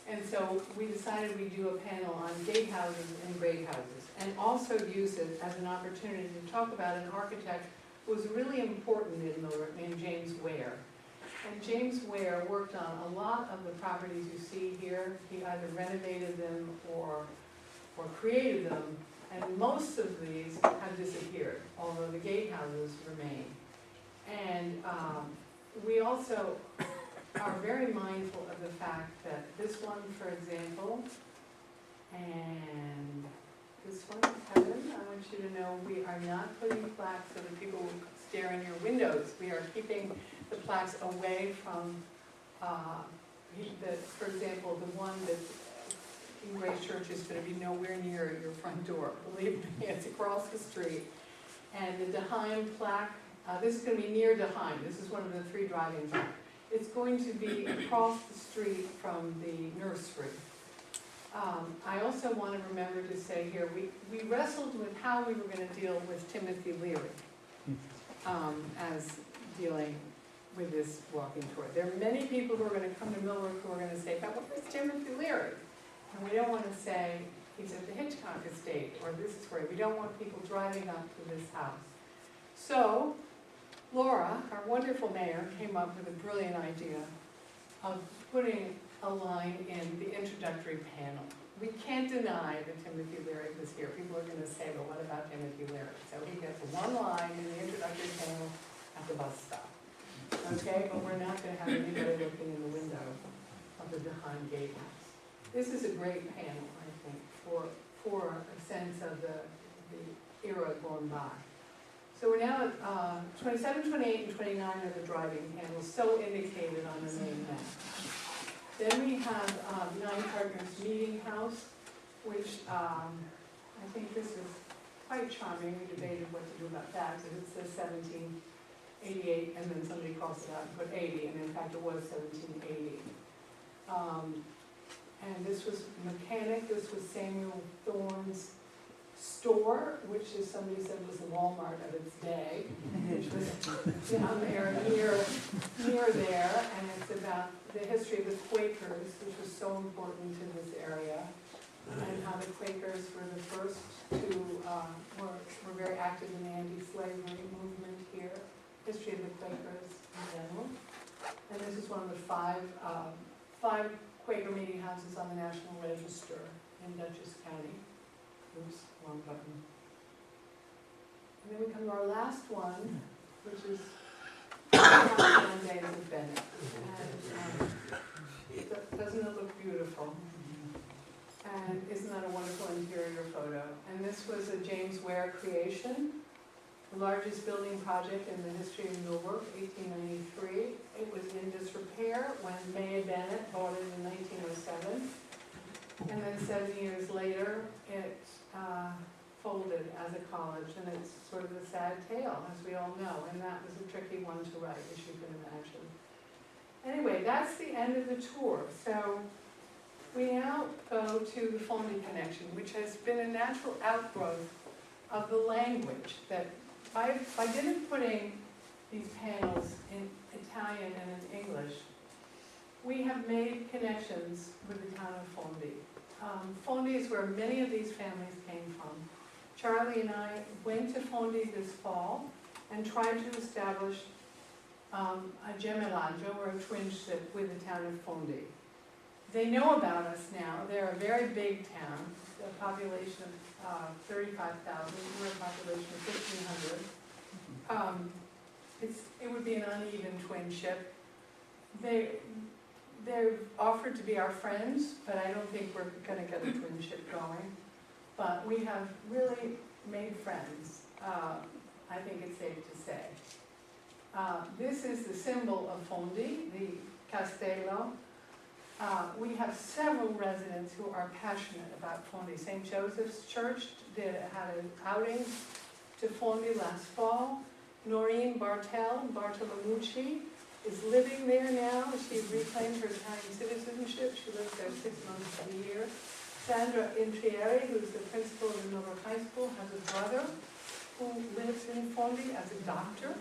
And so we decided we'd do a panel on gatehouses and great houses, and also use it as an opportunity to talk about an architect who was really important in Millbrook named James Ware. And James Ware worked on a lot of the properties you see here. He either renovated them or created them, and most of these have disappeared, although the gatehouses remain. And we also are very mindful of the fact that this one, for example, and this one, Kevin, I want you to know we are not putting plaques so that people will stare in your windows. We are keeping the plaques away from, for example, the one that in Grace Church is going to be nowhere near your front door. Believe me, it's across the street. And the Deheim plaque, this is going to be near Deheim. This is one of the 3 driving zones. It's going to be across the street from the nursery. I also want to remember to say here, we wrestled with how we were going to deal with Timothy Leary as dealing with this walking tour. There are many people who are going to come to Millbrook who are going to say, but where's Timothy Leary? And we don't want to say, he's at the Hitchcock estate, or this is where, we don't want people driving up to this house. So, Laura, our wonderful mayor, came up with a brilliant idea of putting a line in the introductory panel. We can't deny that Timothy Leary was here. People are going to say, well, what about Timothy Leary? So he gets one line in the introductory panel at the bus stop. Okay, but we're not going to have anybody looking in the window of the Deheim Gatehouse. This is a great panel, I think, for a sense of the era gone by. So we're now at 27, 28, and 29 are the driving panels, so indicated on the main map. Then we have Nine Partners Meeting House, which I think this is quite charming. We debated what to do about that, because it says 1788, and then somebody crossed it out and put 80, and in fact it was 1780. And this was Mechanic, this was Samuel Thorne's store, which is, somebody said was the Walmart of its day, which was down there near there, and it's about the history of the Quakers, which was so important to this area, and how the Quakers were the first to, were very active in the anti-slavery movement here, history of the Quakers. in general. And this is one of the five Quaker meeting houses on the National Register in Dutchess County. Oops, wrong button. And then we come to our last one, which is Days of Bennett. And doesn't it look beautiful? And isn't that a wonderful interior photo? And this was a James Ware creation, the largest building project in the history of Millbrook, 1893. It was in disrepair when May Bennett bought it in 1907. And then 7 years later, it folded as a college, and it's sort of a sad tale, as we all know, and that was a tricky one to write, as you can imagine. Anyway, that's the end of the tour. So we now go to the Fondi Connection, which has been a natural outgrowth of the language that, by didn't putting these panels in Italian and in English, we have made connections with the town of Fondi. Fondi is where many of these families came from. Charlie and I went to Fondi this fall and tried to establish a gemellaggio, or a twinship, with the town of Fondi. They know about us now. They're a very big town, a population of 35,000. We're a population of 1,500. It would be an uneven twinship. They've offered to be our friends, but I don't think we're going to get a twinship going. But we have really made friends, I think it's safe to say. This is the symbol of Fondi, the Castello. We have several residents who are passionate about Fondi. St. Joseph's Church had an outing to Fondi last fall. Noreen Bartolomucci is living there now. She reclaimed her Italian citizenship. She lives there 6 months of the year. Sandra Intrieri, who's the principal of the Millbrook High School, has a brother who lives in Fondi as a doctor.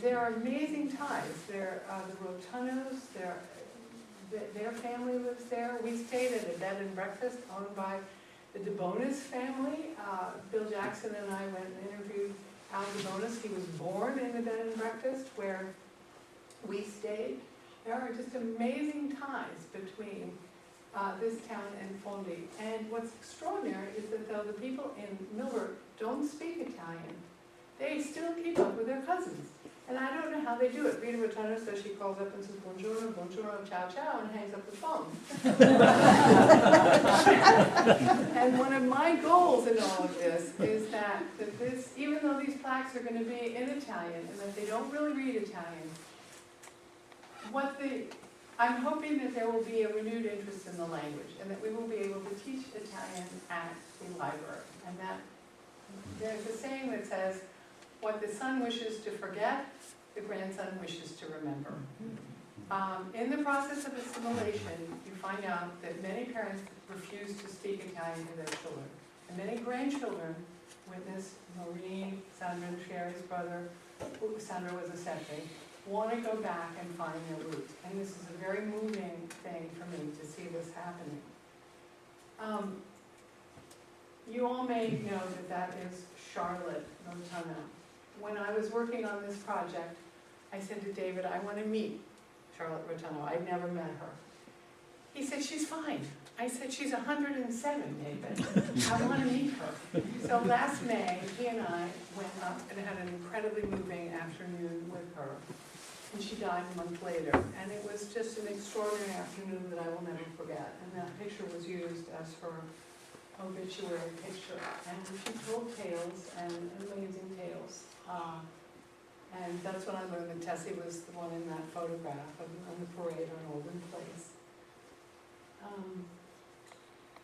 There are amazing ties. There are the Rotunos, their family lives there. We stayed at a bed and breakfast owned by the DeBonis family. Bill Jackson and I went and interviewed Al DeBonis. He was born in the bed and breakfast where we stayed. There are just amazing ties between this town and Fondi. And what's extraordinary is that though the people in Millbrook don't speak Italian, they still keep up with their cousins. And I don't know how they do it. Rita Rotuno says she calls up and says, buongiorno, buongiorno, ciao, ciao, and hangs up the phone. And one of my goals in all of this is that this, even though these plaques are going to be in Italian and that they don't really read Italian, I'm hoping that there will be a renewed interest in the language and that we will be able to teach Italian at the library. And that there's a saying that says, what the son wishes to forget, the grandson wishes to remember. In the process of assimilation, you find out that many parents refuse to speak Italian to their children. And many grandchildren witness Maureen, Sandra and Sherry's brother, Sandra was a Sepe, want to go back and find their roots. And this is a very moving thing for me to see this happening. You all may know that that is Charlotte Rotuno. When I was working on this project, I said to David, I want to meet Charlotte Rotuno. I'd never met her. He said, she's fine. I said, she's 107, David. I want to meet her. So last May, he and I went up and had an incredibly moving afternoon with her. And she died a month later. And it was just an extraordinary afternoon that I will never forget. And that picture was used as her obituary picture. And she told tales, and amazing tales. And that's when I learned that Tessie was the one in that photograph on the parade on Olden Place.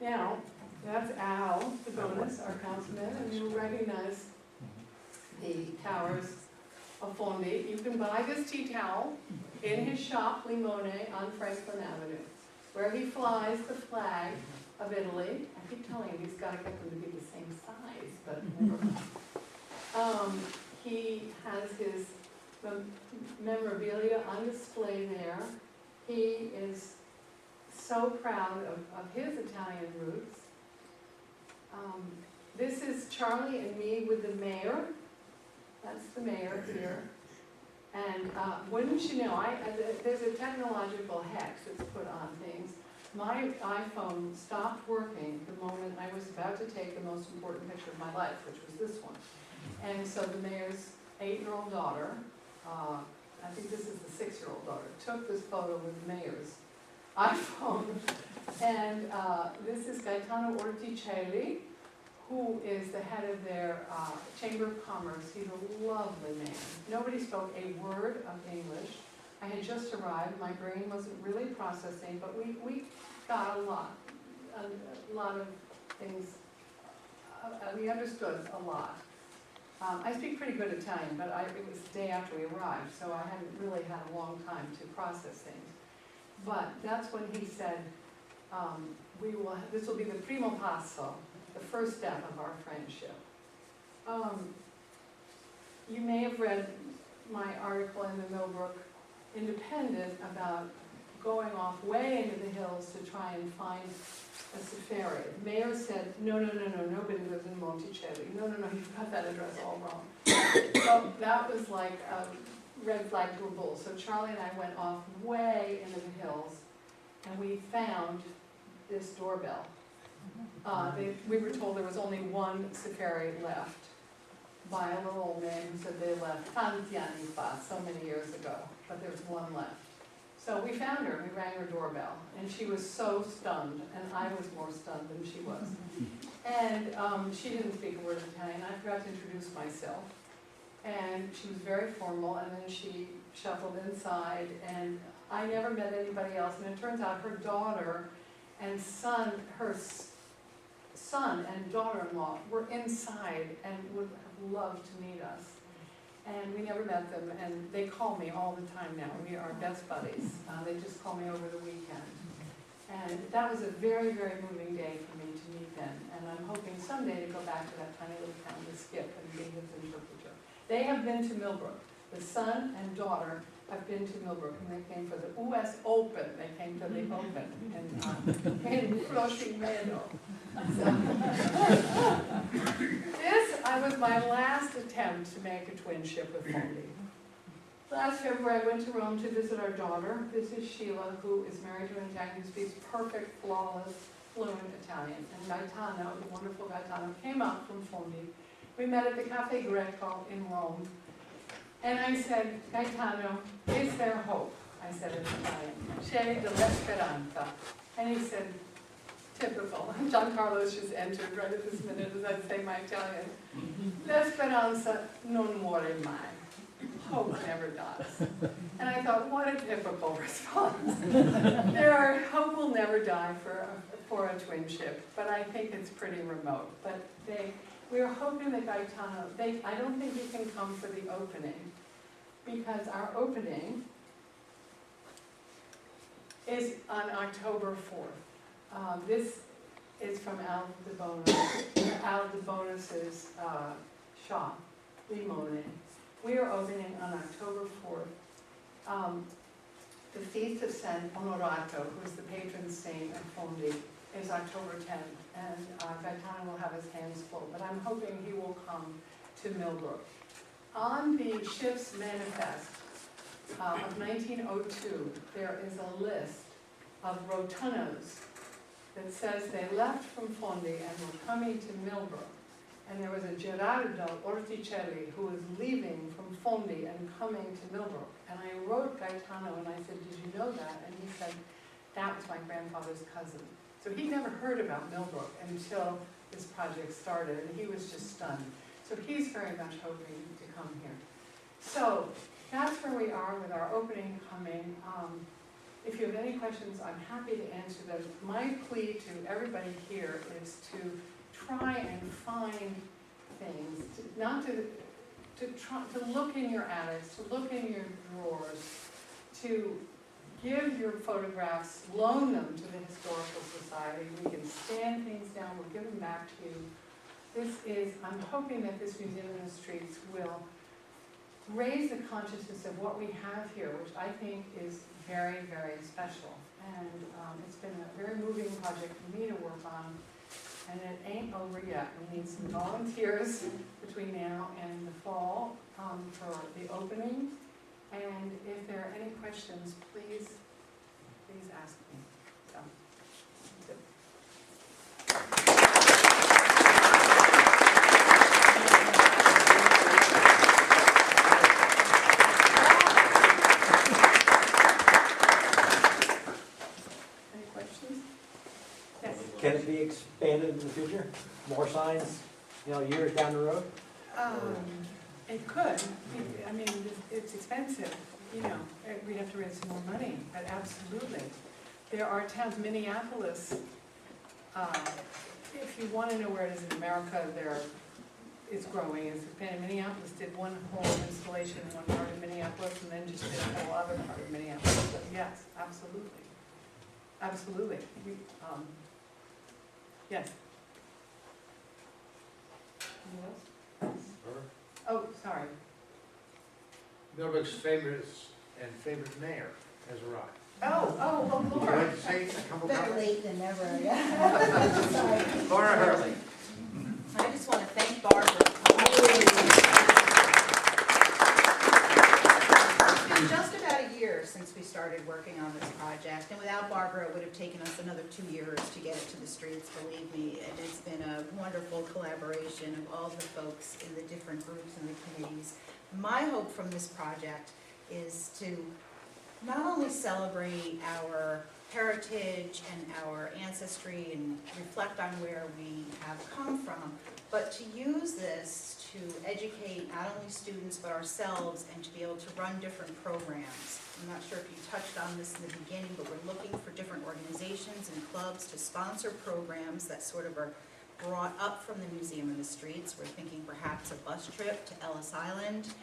Now, that's Al DeBonis, our councilman, and you'll recognize the towers of Fondi. You can buy this tea towel in his shop, Limone, on Franklin Avenue, where he flies the flag of Italy. I keep telling him he's got to get them to be the same size, but never mind. He has his memorabilia on display there. He is so proud of his Italian roots. This is Charlie and me with the mayor. That's the mayor here. And wouldn't you know, there's a technological hex that's put on things. My iPhone stopped working the moment I was about to take the most important picture of my life, which was this one. And so the mayor's 8-year-old daughter, I think this is the 6-year-old daughter, took this photo with the mayor's iPhone. And this is Gaetano Orticelli, who is the head of their Chamber of Commerce. He's a lovely man. Nobody spoke a word of English. I had just arrived. My brain wasn't really processing, but we got a lot of things. We understood a lot. I speak pretty good Italian, but it was the day after we arrived, so I hadn't really had a long time to process things. But that's when he said, this will be the primo passo, the first step of our friendship. You may have read my article in the Millbrook Independent about going off way into the hills to try and find a safari. The mayor said, no, nobody lives in Monticelli. No, you've got that address all wrong. So that was like a red flag to a bull. So Charlie and I went off way into the hills, and we found this doorbell. We were told there was only one safari left by a little old man who said they left tanti anni fa, so many years ago, but there's one left. So we found her, we rang her doorbell, and she was so stunned, and I was more stunned than she was. And she didn't speak a word of Italian. I forgot to introduce myself. And she was very formal, and then she shuffled inside, and I never met anybody else. And it turns out her daughter and her son and daughter-in-law were inside and would have loved to meet us. And we never met them, and they call me all the time now. We are best buddies. They just call me over the weekend. And that was a very, very moving day for me to meet them. And I'm hoping someday to go back to that tiny little town to Skip and be his interpreter. They have been to Millbrook. The son and daughter have been to Millbrook, and they came for the US Open. They came to the Open in Flushing Meadow. This was my last attempt to make a twinship with Fondi. Last February, I went to Rome to visit our daughter. This is Sheila, who is married to an Italian who speaks perfect, flawless, fluent Italian. And Gaetano, the wonderful Gaetano, came out from Fondi. We met at the Cafe Greco in Rome. And I said, Gaetano, is there hope? I said in Italian. C'è dell'esperanza. And he said, typical. John Carlos just entered right at this minute as I say my Italian. L'esperanza non muore mai. Hope never dies. And I thought, what a typical response. Hope will never die for a twinship, but I think it's pretty remote. But we are hoping that Gaetano, I don't think he can come for the opening, because our opening is on October 4th. This is from Al de Bonas's shop, Limone. We are opening on October 4th. The Feast of San Onorato, who is the patron saint of Fondi, is October 10th, and Gaetano will have his hands full, but I'm hoping he will come to Millbrook. On the ship's manifest of 1902, there is a list of rotunnos that says they left from Fondi and were coming to Millbrook. And there was a Gerardo Orticelli who was leaving from Fondi and coming to Millbrook. And I wrote Gaetano and I said, did you know that? And he said, that was my grandfather's cousin. So he never heard about Millbrook until this project started, and he was just stunned. So he's very much hoping to come here. So that's where we are with our opening coming. If you have any questions, I'm happy to answer them. My plea to everybody here is to try and find things, to look in your attics, to look in your drawers, to give your photographs, loan them to the Historical Society. We can scan things down, we'll give them back to you. I'm hoping that this Museum in the Streets will raise the consciousness of what we have here, which I think is very, very special. And it's been a very moving project for me to work on, and it ain't over yet. We need some volunteers between now and the fall for the opening, And if there are any questions, please ask me. So. Any questions? Yes. Can it be expanded in the future? More signs, years down the road? It could. I mean, it's expensive, we'd have to raise some more money, but absolutely. There are towns, Minneapolis, if you want to know where it is in America, it's growing. Minneapolis did one whole installation in one part of Minneapolis and then just did a whole other part of Minneapolis. So yes, absolutely. Absolutely. Yes. Anyone else? Oh, sorry. Millbrook's favorite mayor has arrived. Oh, Would you Laura. like to say a couple Better comments? late than never, yeah. Sorry. Laura Hurley. I just want to thank Barbara. It's been just about a year since we started working on this project, and without Barbara, it would have taken us another 2 years to get it to the streets, believe me. And it's been a wonderful collaboration of all the folks in the different groups and the committees. My hope from this project is to not only celebrate our heritage and our ancestry and reflect on where we have come from, but to use this to educate not only students but ourselves and to be able to run different programs. I'm not sure if you touched on this in the beginning, but we're looking for different organizations and clubs to sponsor programs that sort of are brought up from the Museum of the Streets. We're thinking perhaps a bus trip to Ellis Island.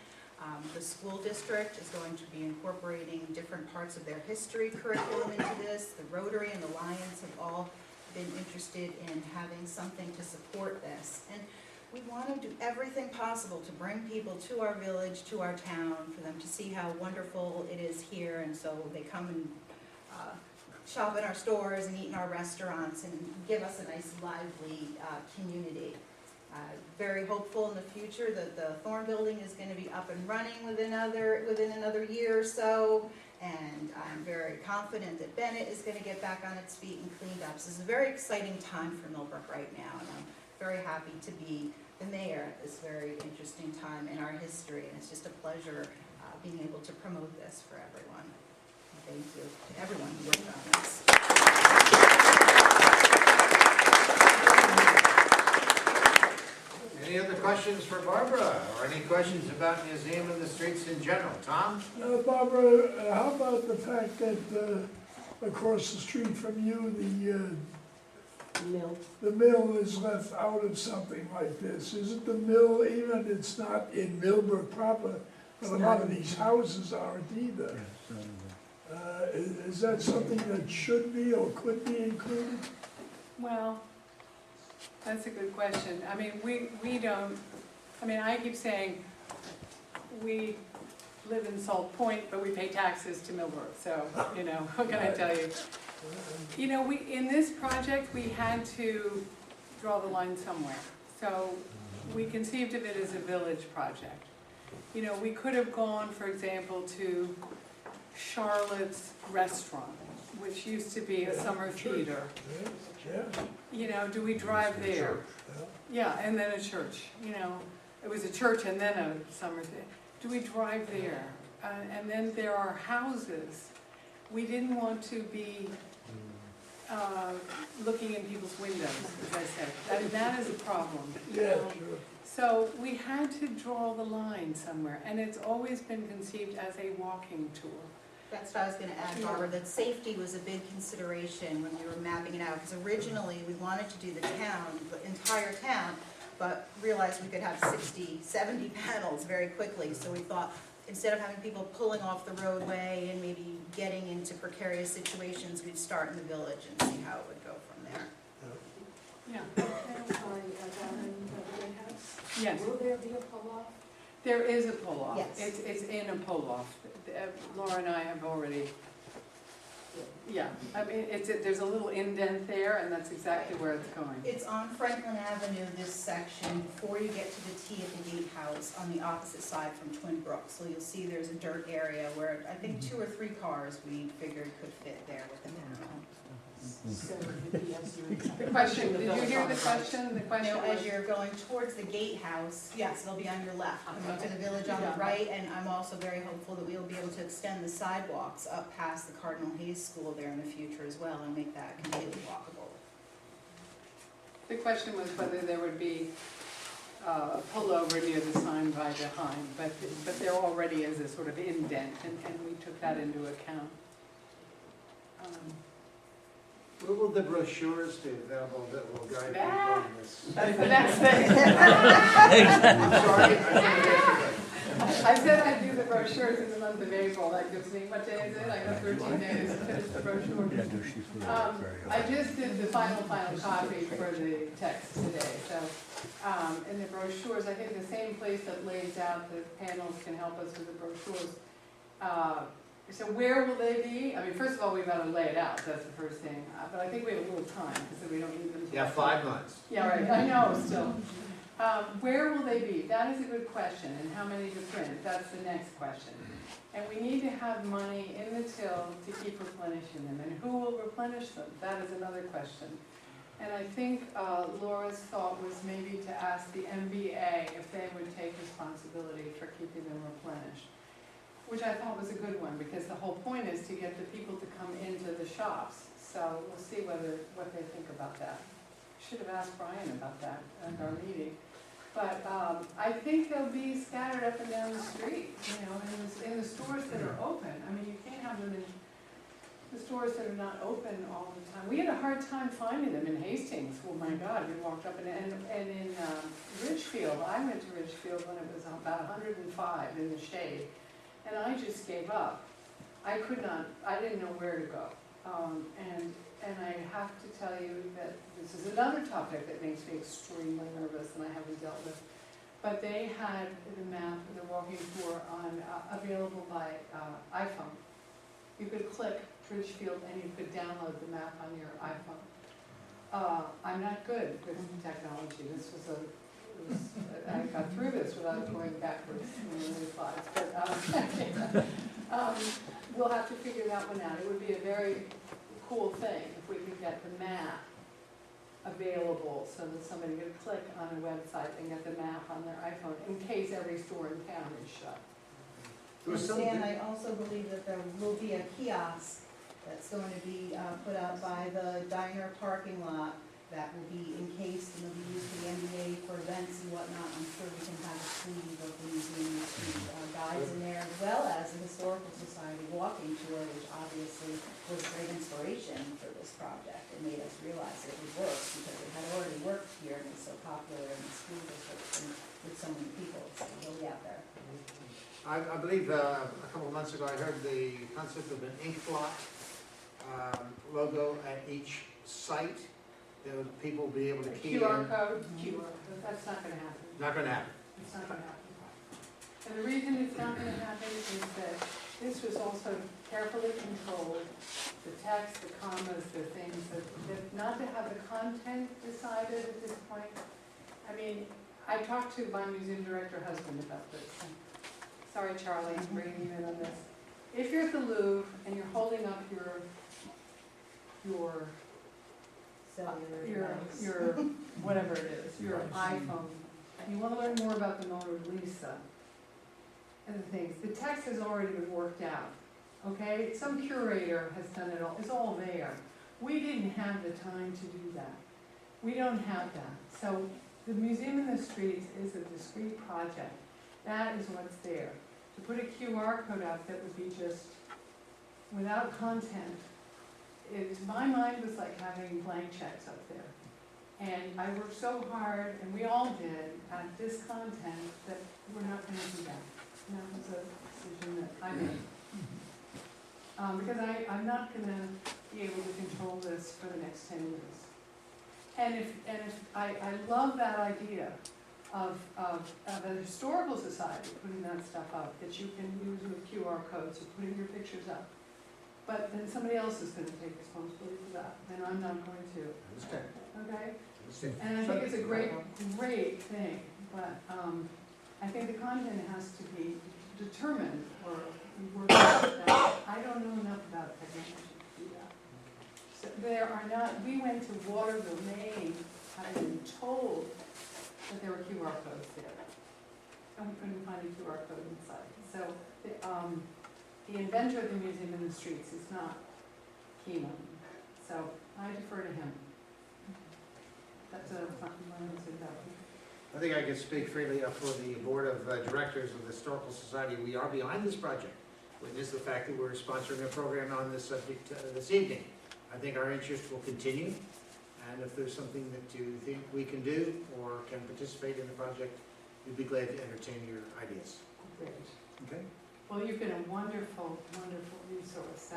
The school district is going to be incorporating different parts of their history curriculum into this. The Rotary and the Lions have all been interested in having something to support this. And we want to do everything possible to bring people to our village, to our town, for them to see how wonderful it is here. And so they come and shop in our stores and eat in our restaurants and give us a nice, lively community. Very hopeful in the future that the Thorne Building is going to be up and running within another year or so, and I'm very confident that Bennett is going to get back on its feet and cleaned up. So this is a very exciting time for Millbrook right now, and I'm very happy to be the mayor at this very interesting time in our history, and it's just a pleasure being able to promote this for everyone. Thank you to everyone who worked on this. Any other questions for Barbara, or any questions about Museum of the Streets in general? Tom? Barbara, how about the fact that across the street from you, the mill is left out of something like this? Isn't the mill, even if it's not in Millbrook proper, but a lot of these houses aren't either? Is that something that should be or could be included? Well, that's a good question. I mean, we don't, I keep saying, we live in Salt Point, but we pay taxes to Millbrook, so, what can I tell you? In this project, we had to draw the line somewhere. So we conceived of it as a village project. We could have gone, for example, to Charlotte's Restaurant, which used to be a summer theater. Yeah. Do we drive there? Yeah, and then a church, it was a church and then a summer theater. Do we drive there? And then there are houses. We didn't want to be looking in people's windows, as I said. That is a problem. Yeah, sure. So we had to draw the line somewhere, and it's always been conceived as a walking tour. That's what I was going to add, Barbara, that safety was a big consideration when we were mapping it out, because originally we wanted to do the entire town, but realized we could have 60, 70 panels very quickly, so we thought, instead of having people pulling off the roadway and maybe getting into precarious situations, we'd start in the village and see how it would go from there. Yeah. Sorry, down in the White House? Yes. Will there be a pull-off? There is a pull-off. Yes. It's in a pull-off. Laura and I have already Yeah, I mean, there's a little indent there, and that's exactly where it's going. It's on Franklin Avenue, this section, before you get to the T at the gatehouse on the opposite side from Twin Brooks. So you'll see there's a dirt area where I think 2 or 3 cars we figured could fit there with the minimum. The question, did you hear the question? The question Now, was, as you're going towards the gatehouse, yes, it'll be on your left, coming to the village on the Yeah. right, and I'm also very hopeful that we'll be able to extend the sidewalks up past the Cardinal Hayes School there in the future as well, and make that completely walkable. the question was whether there would be a pullover near the sign by behind, but there already is a sort of indent, and we took that into account. What will the brochures be available that will guide people Ah. in this? That's the next thing. I'm sorry, I didn't get you. I said I'd do the brochures in the month of April, that gives me, what day is it? I got 13 days to finish the brochure. I just did the final copy for the text today, so, in the brochures, I think the same place that lays out the panels can help us with the brochures. So where will they be? I mean, first of all, we've got to lay it out, that's the first thing, but I think we have a little time, because we don't need them to. Yeah, 5 months. Yeah, right, I know, still. Where will they be? That is a good question, and how many to print? That's the next question. And we need to have money in the till to keep replenishing them, and who will replenish them? That is another question. And I think Laura's thought was maybe to ask the MBA if they would take responsibility for keeping them replenished, which I thought was a good one, because the whole point is to get the people to come into the shops. So we'll see what they think about that. Should have asked Brian about that at our meeting. But I think they'll be scattered up and down the street, you know, in the stores that are open. I mean, you can't have them in the stores that are not open all the time. We had a hard time finding them in Hastings. Oh my God, we walked up and in Ridgefield, I went to Ridgefield when it was about 105 in the shade. And I just gave up. I didn't know where to go. And I have to tell you that this is another topic that makes me extremely nervous and I haven't dealt with. But they had the map, the walking tour on, available by iPhone. You could click Ridgefield and you could download the map on your iPhone. I'm not good with technology. I got through this without going backwards in the slides, but we'll have to figure that one out. It would be a very cool thing if we could get the map available so that somebody could click on a website and get the map on their iPhone in case every store in town is shut. There was And I also believe that there will be a kiosk that's going to be put up by the diner parking lot that will be encased and will be used for the NBA for events and whatnot. I'm sure we can have a sleeve of the museum guides in there, as well as the Historical Society walking tour, which obviously was great inspiration for this project. It made us realize it would work because it had already worked here and was so popular in the school districts and with so many people. So we'll be out there. I believe a couple of months ago I heard the concept of an ink blot logo at each site. That would people be able to key in. QR code, that's not gonna happen. Not gonna happen. It's not gonna happen. And the reason it's not gonna happen is that this was also carefully controlled, the text, the commas, the things, that not to have the content decided at this point. I mean, I talked to my museum director husband about this. Sorry, Charlie, I'm bringing you in on this. If you're at the Louvre and you're holding up your whatever it is, your iPhone, and you want to learn more about the Mona Lisa and the things, the text has already been worked out, okay? Some curator has done it all, it's all there. We didn't have the time to do that. We don't have that. So the Museum in the Streets is a discrete project. That is what's there. To put a QR code up that would be just without content, my mind was like having blank checks up there. And I worked so hard, and we all did, at this content that we're not going to do that. And that was a decision that I made. Because I'm not going to be able to control this for the next 10 years. And if I love that idea of a historical society putting that stuff up that you can use with QR codes or putting your pictures up. but then somebody else is gonna take responsibility for that, and I'm not going to, Understand, okay? understand. And I think it's a great, great thing, but, I think the content has to be determined or worked out. Now, I don't know enough about technology to do that. So there are not, we went to Waterville, Maine, I've been told that there were QR codes there. And we couldn't find a QR code inside. So, the inventor of the Museum in the Streets is not keen on it. So I defer to him. That's a fun one to know. I think I can speak freely for the Board of Directors of the Historical Society. We are behind this project. Witness the fact that we're sponsoring a program on this subject this evening. I think our interest will continue, and if there's something that you think we can do or can participate in the project, we'd be glad to entertain your ideas. Great. Okay? Well, you've been a wonderful, wonderful resource.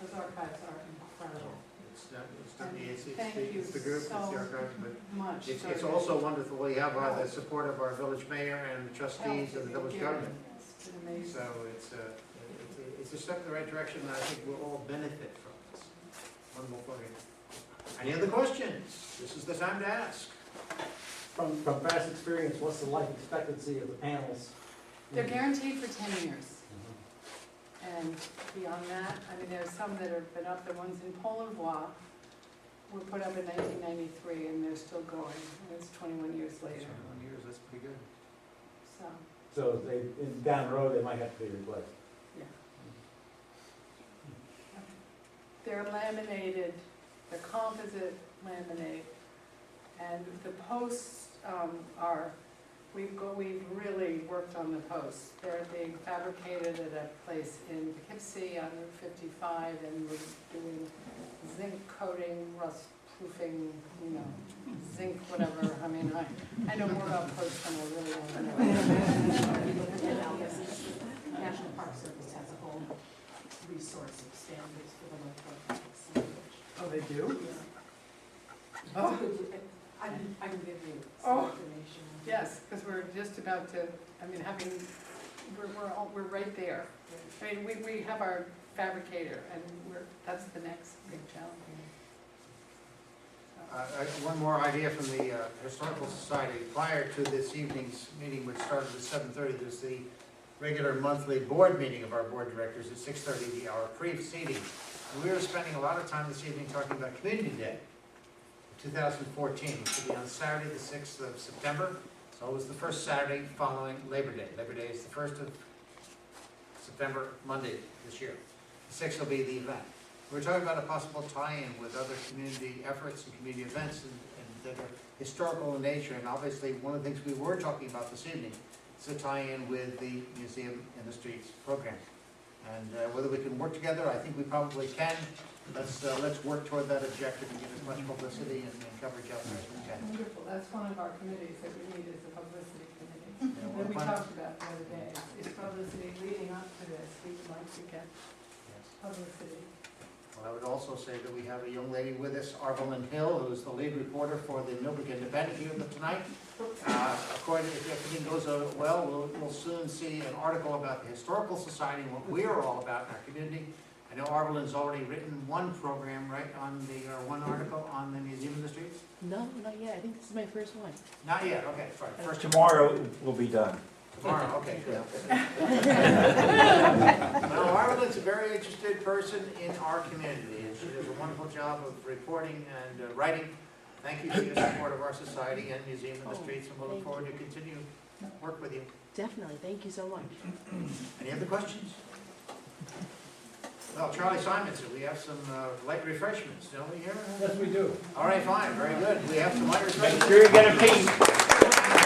Those archives are incredible. It's the group, it's the archive, but Much. it's also wonderful. We have the support of our village mayor and the trustees of the village government. It's been amazing. So it's a step in the right direction, and I think we'll all benefit from this. Wonderful program. Any other questions? This is the time to ask. From past experience, what's the life expectancy of the panels? They're guaranteed for 10 years. And beyond that, I mean, there's some that have been up, the ones in Pont-le-Voix were put up in 1993 and they're still going. And it's 21 years later, 21 years, that's pretty good. so, So down the road, they might have to be replaced. yeah. They're laminated, they're composite laminate, and the posts we've really worked on the posts. They're being fabricated at a place in Poughkeepsie on Route 55, and we're doing zinc coating, rust proofing, zinc whatever. I mean, I know more about posts than I really want to know. National Park Service has a whole resource of standards for the electronic signage. Oh, they do? Oh, I can give you Oh. some information. Yes, because we're just about to, we're right there. I mean, we have our fabricator, and that's the next big challenge. One more idea from the Historical Society. Prior to this evening's meeting, which started at 7:30, there's the regular monthly board meeting of our board directors at 6:30, our preceding. And we were spending a lot of time this evening talking about Community Day, 2014, which will be on Saturday, the 6th of September. So it was the first Saturday following Labor Day. Labor Day is the 1st of September, Monday this year. The 6th will be the event. We're talking about a possible tie-in with other community efforts and community events and that are historical in nature. And obviously, one of the things we were talking about this evening is a tie-in with the Museum in the Streets program. And whether we can work together, I think we probably can. Let's work toward that objective and get as much publicity and coverage out there as we can. Wonderful, that's one of our committees that we need, is a publicity committee. Yeah, That we're we planning- talked about the other day, is publicity leading up to this. We'd like to get Yes. publicity. Well, I would also say that we have a young lady with us, Arvelyn Hill, who is the lead reporter for the Millbrook Independent here tonight. According, if everything goes well, we'll soon see an article about the Historical Society and what we're all about in our community. I know Arvelyn's already written one program, right, on one article on the Museum of the Streets? No, not yet. I think this is my first one. Not yet, okay, fine, first Tomorrow will be done. tomorrow, okay, good. Well, Arvelyn's a very interested person in our community, and she does a wonderful job of reporting and writing. Thank you for your support of our society and Museum in the Streets, and we'll look thank forward to continue work with you. Definitely. Thank you so much. Any other questions? Well, Charlie Simonson, we have some light refreshments, don't we, here? Yes, we do. All right, fine, very good. We have some light Make refreshments. sure you get a piece.